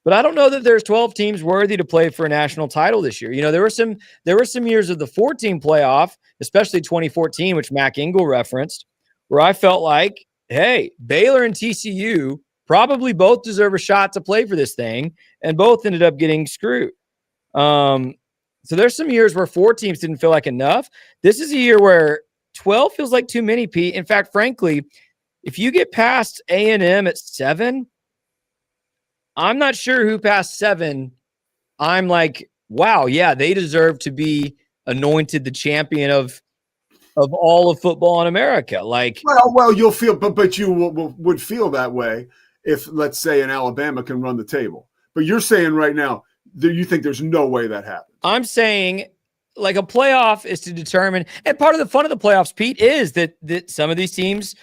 but I don't know that there's 12 teams worthy to play for a national title this year. There were some years of the 4-team playoff, especially 2014, which Mac Engel referenced, where I felt like, hey, Baylor and TCU probably both deserve a shot to play for this thing, and both ended up getting screwed. So there's some years where 4 teams didn't feel like enough. This is a year where 12 feels like too many, Pete. In fact, frankly, if you get past A&M at 7, I'm not sure who past 7. I'm like, wow, yeah, they deserve to be anointed the champion of all of football in America. Like, well, you'll feel, but you would feel that way if, let's say, an Alabama can run the table. But you're saying right now that you think there's no way that happens. I'm saying, like, a playoff is to determine, and part of the fun of the playoffs, Pete, is that some of these teams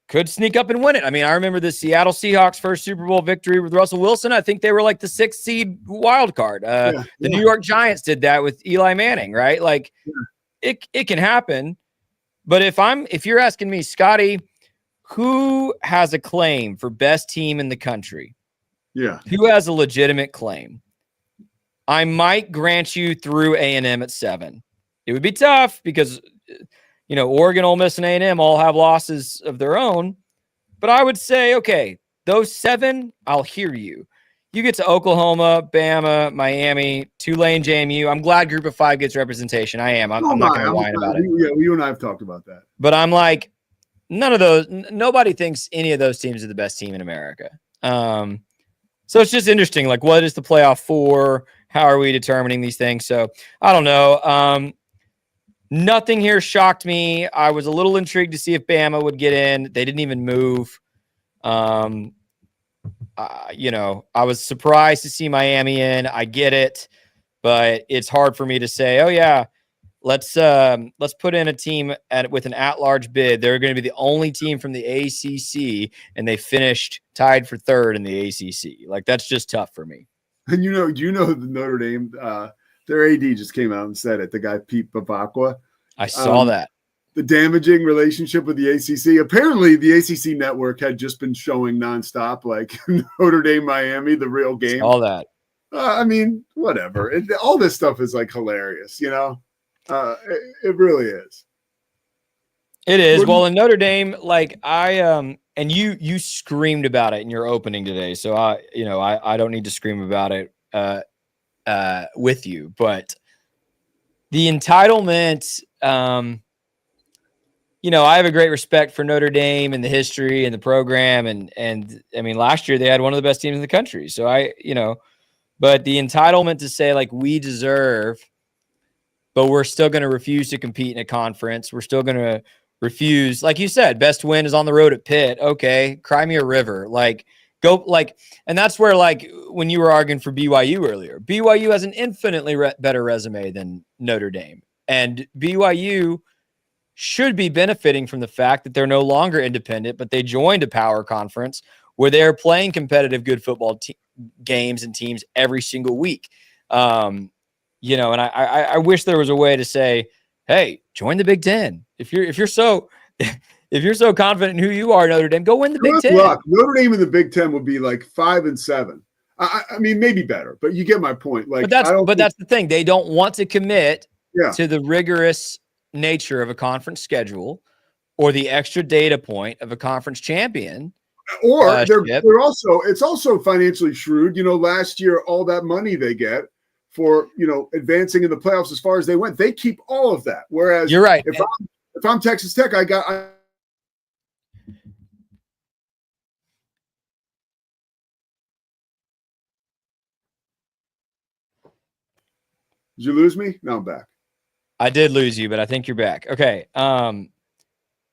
could sneak up and win it. I mean, I remember the Seattle Seahawks' first Super Bowl victory with Russell Wilson. I think they were like the 6th seed wild card. The New York Giants did that with Eli Manning, right? Like, it can happen. But if you're asking me, Scotty, who has a claim for best team in the country? Yeah. Who has a legitimate claim? I might grant you through A&M at 7. It would be tough because, Oregon, Ole Miss, and A&M all have losses of their own. But I would say, okay, those 7, I'll hear you. You get to Oklahoma, Bama, Miami, Tulane, JMU. I'm glad Group of 5 gets representation. I am. I'm not going to whine about it. Yeah, you and I have talked about that. But I'm like, none of those. Nobody thinks any of those teams are the best team in America. So it's just interesting. Like, what is the playoff for? How are we determining these things? So I don't know. Nothing here shocked me. I was a little intrigued to see if Bama would get in. They didn't even move. I was surprised to see Miami in. I get it, but it's hard for me to say, oh yeah, let's put in a team with an at-large bid. They're going to be the only team from the ACC, and they finished tied for 3rd in the ACC. Like, that's just tough for me. And do you know the Notre Dame, their AD just came out and said it, the guy Pete Bavacqua. I saw that. The damaging relationship with the ACC. Apparently, the ACC network had just been showing nonstop, like Notre Dame, Miami, the real game. All that. I mean, whatever. All this stuff is like hilarious, It really is. It is. Well, in Notre Dame, like and you screamed about it in your opening today. So I don't need to scream about it with you, but the entitlement, I have a great respect for Notre Dame and the history and the program. And I mean, last year they had one of the best teams in the country. So but the entitlement to say like we deserve, but we're still going to refuse to compete in a conference. We're still going to refuse. Like you said, best win is on the road at Pitt. Okay. Cry me a river. Like go like, and that's where like when you were arguing for BYU earlier, BYU has an infinitely better resume than Notre Dame, and BYU should be benefiting from the fact that they're no longer independent, but they joined a power conference where they're playing competitive, good football games and teams every single week. And I wish there was a way to say, hey, join the Big Ten. If you're so confident in who you are, Notre Dame, go win the Big Ten. Notre Dame in the Big Ten would be like 5-7. I mean, maybe better, but you get my point. Like, but that's the thing. They don't want to commit to the rigorous nature of a conference schedule or the extra data point of a conference champion. Or they're also, it's also financially shrewd. Last year, all that money they get for, advancing in the playoffs as far as they went, they keep all of that. Whereas you're right. If I'm Texas Tech, Did you lose me? No, I'm back. I did lose you, but I think you're back. Okay.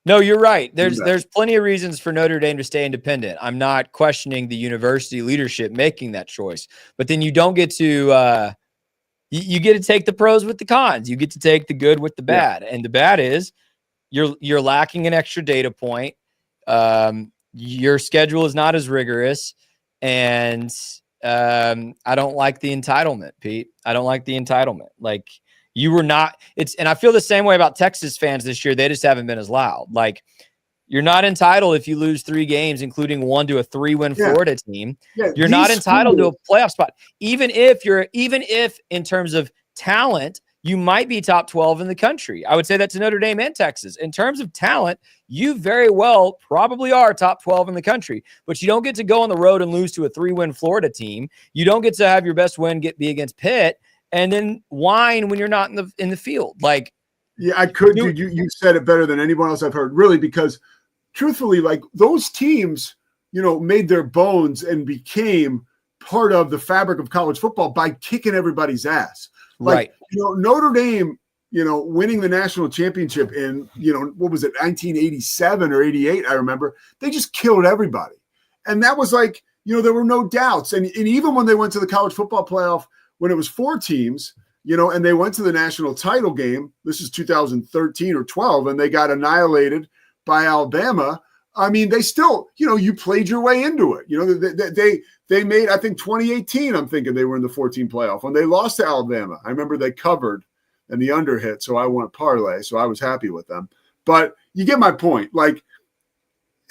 No, you're right. There's plenty of reasons for Notre Dame to stay independent. I'm not questioning the university leadership making that choice, but then you don't get to you get to take the pros with the cons. You get to take the good with the bad, and the bad is you're lacking an extra data point. Your schedule is not as rigorous, and I don't like the entitlement, Pete. I don't like the entitlement. Like you were not. And I feel the same way about Texas fans this year. They just haven't been as loud. Like you're not entitled if you lose 3 games, including one to a 3-win Florida team. You're not entitled to a playoff spot, even if in terms of talent, you might be top 12 in the country. I would say that to Notre Dame and Texas. In terms of talent, you very well probably are top 12 in the country, but you don't get to go on the road and lose to a 3-win Florida team. You don't get to have your best win be against Pitt and then whine when you're not in the field. Like, yeah, I could. You said it better than anyone else I've heard, really, because truthfully, like those teams, made their bones and became part of the fabric of college football by kicking everybody's ass. Like, Notre Dame, winning the national championship in, what was it, 1987 or 88, I remember, they just killed everybody. And that was like, there were no doubts. And even when they went to the college football playoff, when it was 4 teams, and they went to the national title game, this is 2013 or 12, and they got annihilated by Alabama. I mean, they still, you played your way into it. They made, I think 2018, I'm thinking they were in the 14 playoff when they lost to Alabama. I remember they covered and the under hit. So I went parlay. So I was happy with them, but you get my point. Like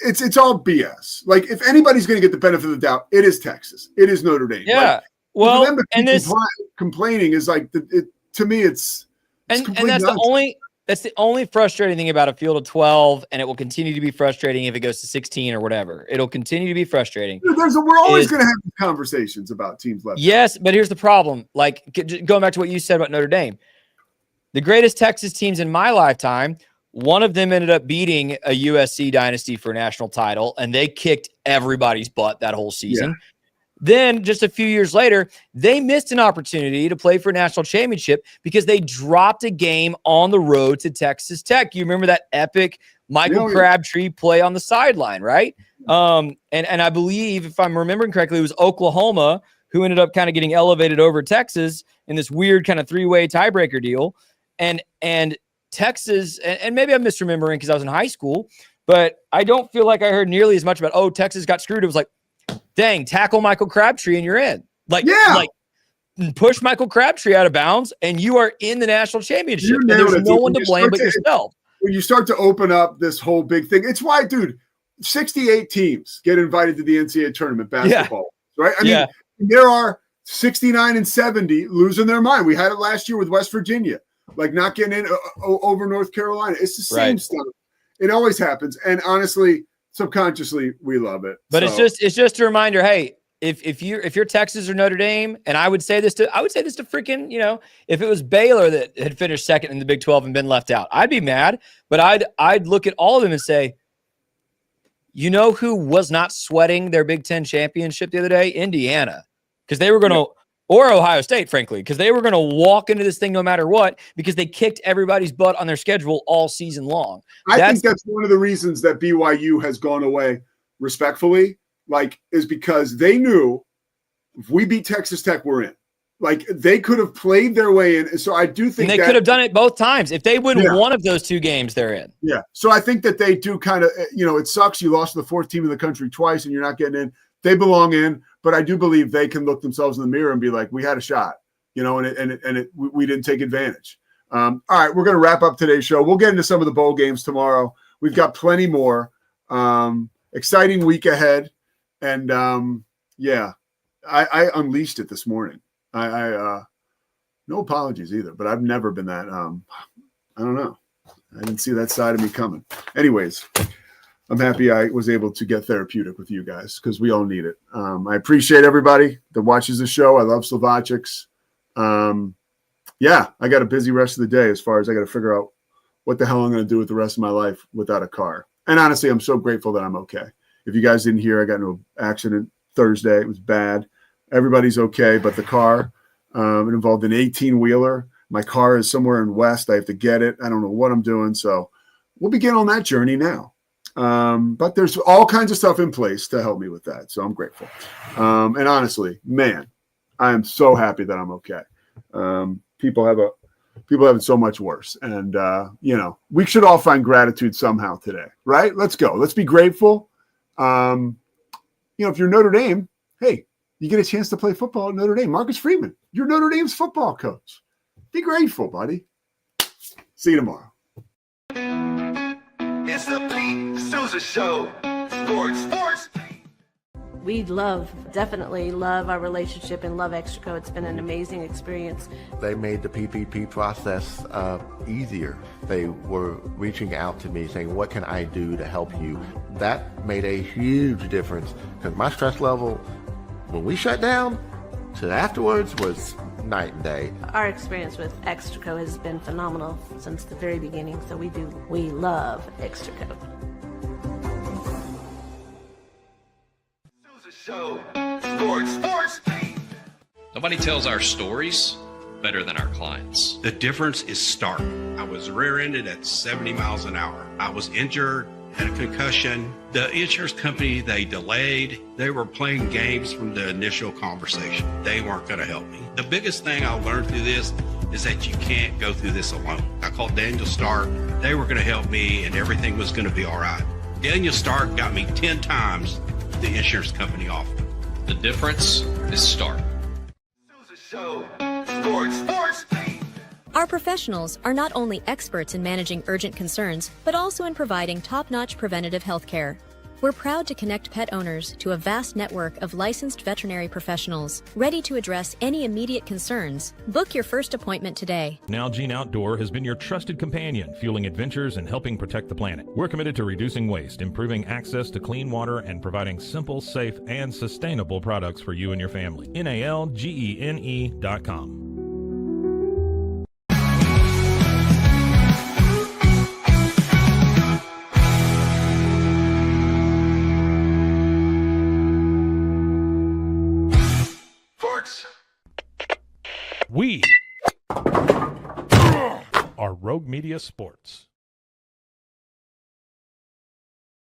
it's all BS. Like if anybody's going to get the benefit of the doubt, it is Texas. It is Notre Dame. Yeah. Like, well, for them to keep complaining is like, to me, it's that's nonsense. That's the only frustrating thing about a field of 12, and it will continue to be frustrating if it goes to 16 or whatever. It'll continue to be frustrating. We're always going to have conversations about teams left. Yes, but here's the problem. Like going back to what you said about Notre Dame, the greatest Texas teams in my lifetime, one of them ended up beating a USC dynasty for a national title, and they kicked everybody's butt that whole season. Yeah. Then just a few years later, they missed an opportunity to play for a national championship because they dropped a game on the road to Texas Tech. You remember that epic Michael Crabtree play on the sideline, right? And I believe, if I'm remembering correctly, it was Oklahoma who ended up kind of getting elevated over Texas in this weird kind of 3-way tiebreaker deal. And Texas, and maybe I'm misremembering because I was in high school, but I don't feel like I heard nearly as much about, Texas got screwed. It was like, dang, tackle Michael Crabtree and you're in. Like push Michael Crabtree out of bounds and you are in the national championship. And there's no one to blame but yourself. When you start to open up this whole big thing, it's why, dude, 68 teams get invited to the NCAA tournament basketball, right? I mean, there are 69 and 70 losing their mind. We had it last year with West Virginia, like not getting in over North Carolina. It's the same stuff. It always happens. And honestly, subconsciously we love it. But So, it's just a reminder. Hey, if you're Texas or Notre Dame, and I would say this to freaking, if it was Baylor that had finished second in the Big 12 and been left out, I'd be mad. But I'd look at all of them and say, you know who was not sweating their Big 10 championship the other day? Indiana, because they were going to. Or Ohio State, frankly, because they were going to walk into this thing no matter what, because they kicked everybody's butt on their schedule all season long. I think that's one of the reasons that BYU has gone away respectfully, is because they knew if we beat Texas Tech, we're in. They could have played their way in. So I do think they could have done it both times. If they win one of those 2 games, they're in. Yeah. So I think that they do kind of, it sucks. You lost to the 4th team in the country twice and you're not getting in. They belong in. But I do believe they can look themselves in the mirror and be like, we had a shot, and we didn't take advantage. All right, we're going to wrap up today's show. We'll get into some of the bowl games tomorrow. We've got plenty more. Exciting week ahead. And, I unleashed it this morning. No apologies either, but I've never been that, I don't know. I didn't see that side of me coming. Anyways, I'm happy I was able to get therapeutic with you guys because we all need it. I appreciate everybody that watches the show. I love Slovacics. I got a busy rest of the day as far as I got to figure out what the hell I'm going to do with the rest of my life without a car. And honestly, I'm so grateful that I'm okay. If you guys didn't hear, I got into an accident Thursday. It was bad. Everybody's okay, but the car, it involved an 18-wheeler. My car is somewhere in West. I have to get it. I don't know what I'm doing. So we'll begin on that journey now. But there's all kinds of stuff in place to help me with that. So I'm grateful. And honestly, man, I am so happy that I'm okay. People have it so much worse. And, we should all find gratitude somehow today, right? Let's go. Let's be grateful. If you're Notre Dame, hey, you get a chance to play football at Notre Dame. Marcus Freeman, you're Notre Dame's football coach. Be grateful, buddy. See you tomorrow. It's the Pete Sousa Show. Sports. We definitely love our relationship and love Extraco. It's been an amazing experience. They made the PPP process easier. They were reaching out to me saying, what can I do to help you? That made a huge difference because my stress level, when we shut down, to afterwards was night and day. Our experience with Extraco has been phenomenal since the very beginning, so we love Extraco. Show. Sports. Nobody tells our stories better than our clients. The difference is stark. I was rear-ended at 70 miles an hour. I was injured, had a concussion. The insurance company, they delayed. They were playing games from the initial conversation. They weren't going to help me. The biggest thing I learned through this is that you can't go through this alone. I called Daniel Stark. They were going to help me and everything was going to be all right. Daniel Stark got me 10 times the insurance company offered. The difference is stark. Show. Sports. Our professionals are not only experts in managing urgent concerns, but also in providing top-notch preventative health care. We're proud to connect pet owners to a vast network of licensed veterinary professionals, ready to address any immediate concerns. Book your first appointment today. Nalgene Outdoor has been your trusted companion, fueling adventures and helping protect the planet. We're committed to reducing waste, improving access to clean water, and providing simple, safe, and sustainable products for you and your family. NALGENE.com. We are Rogue Media Sports.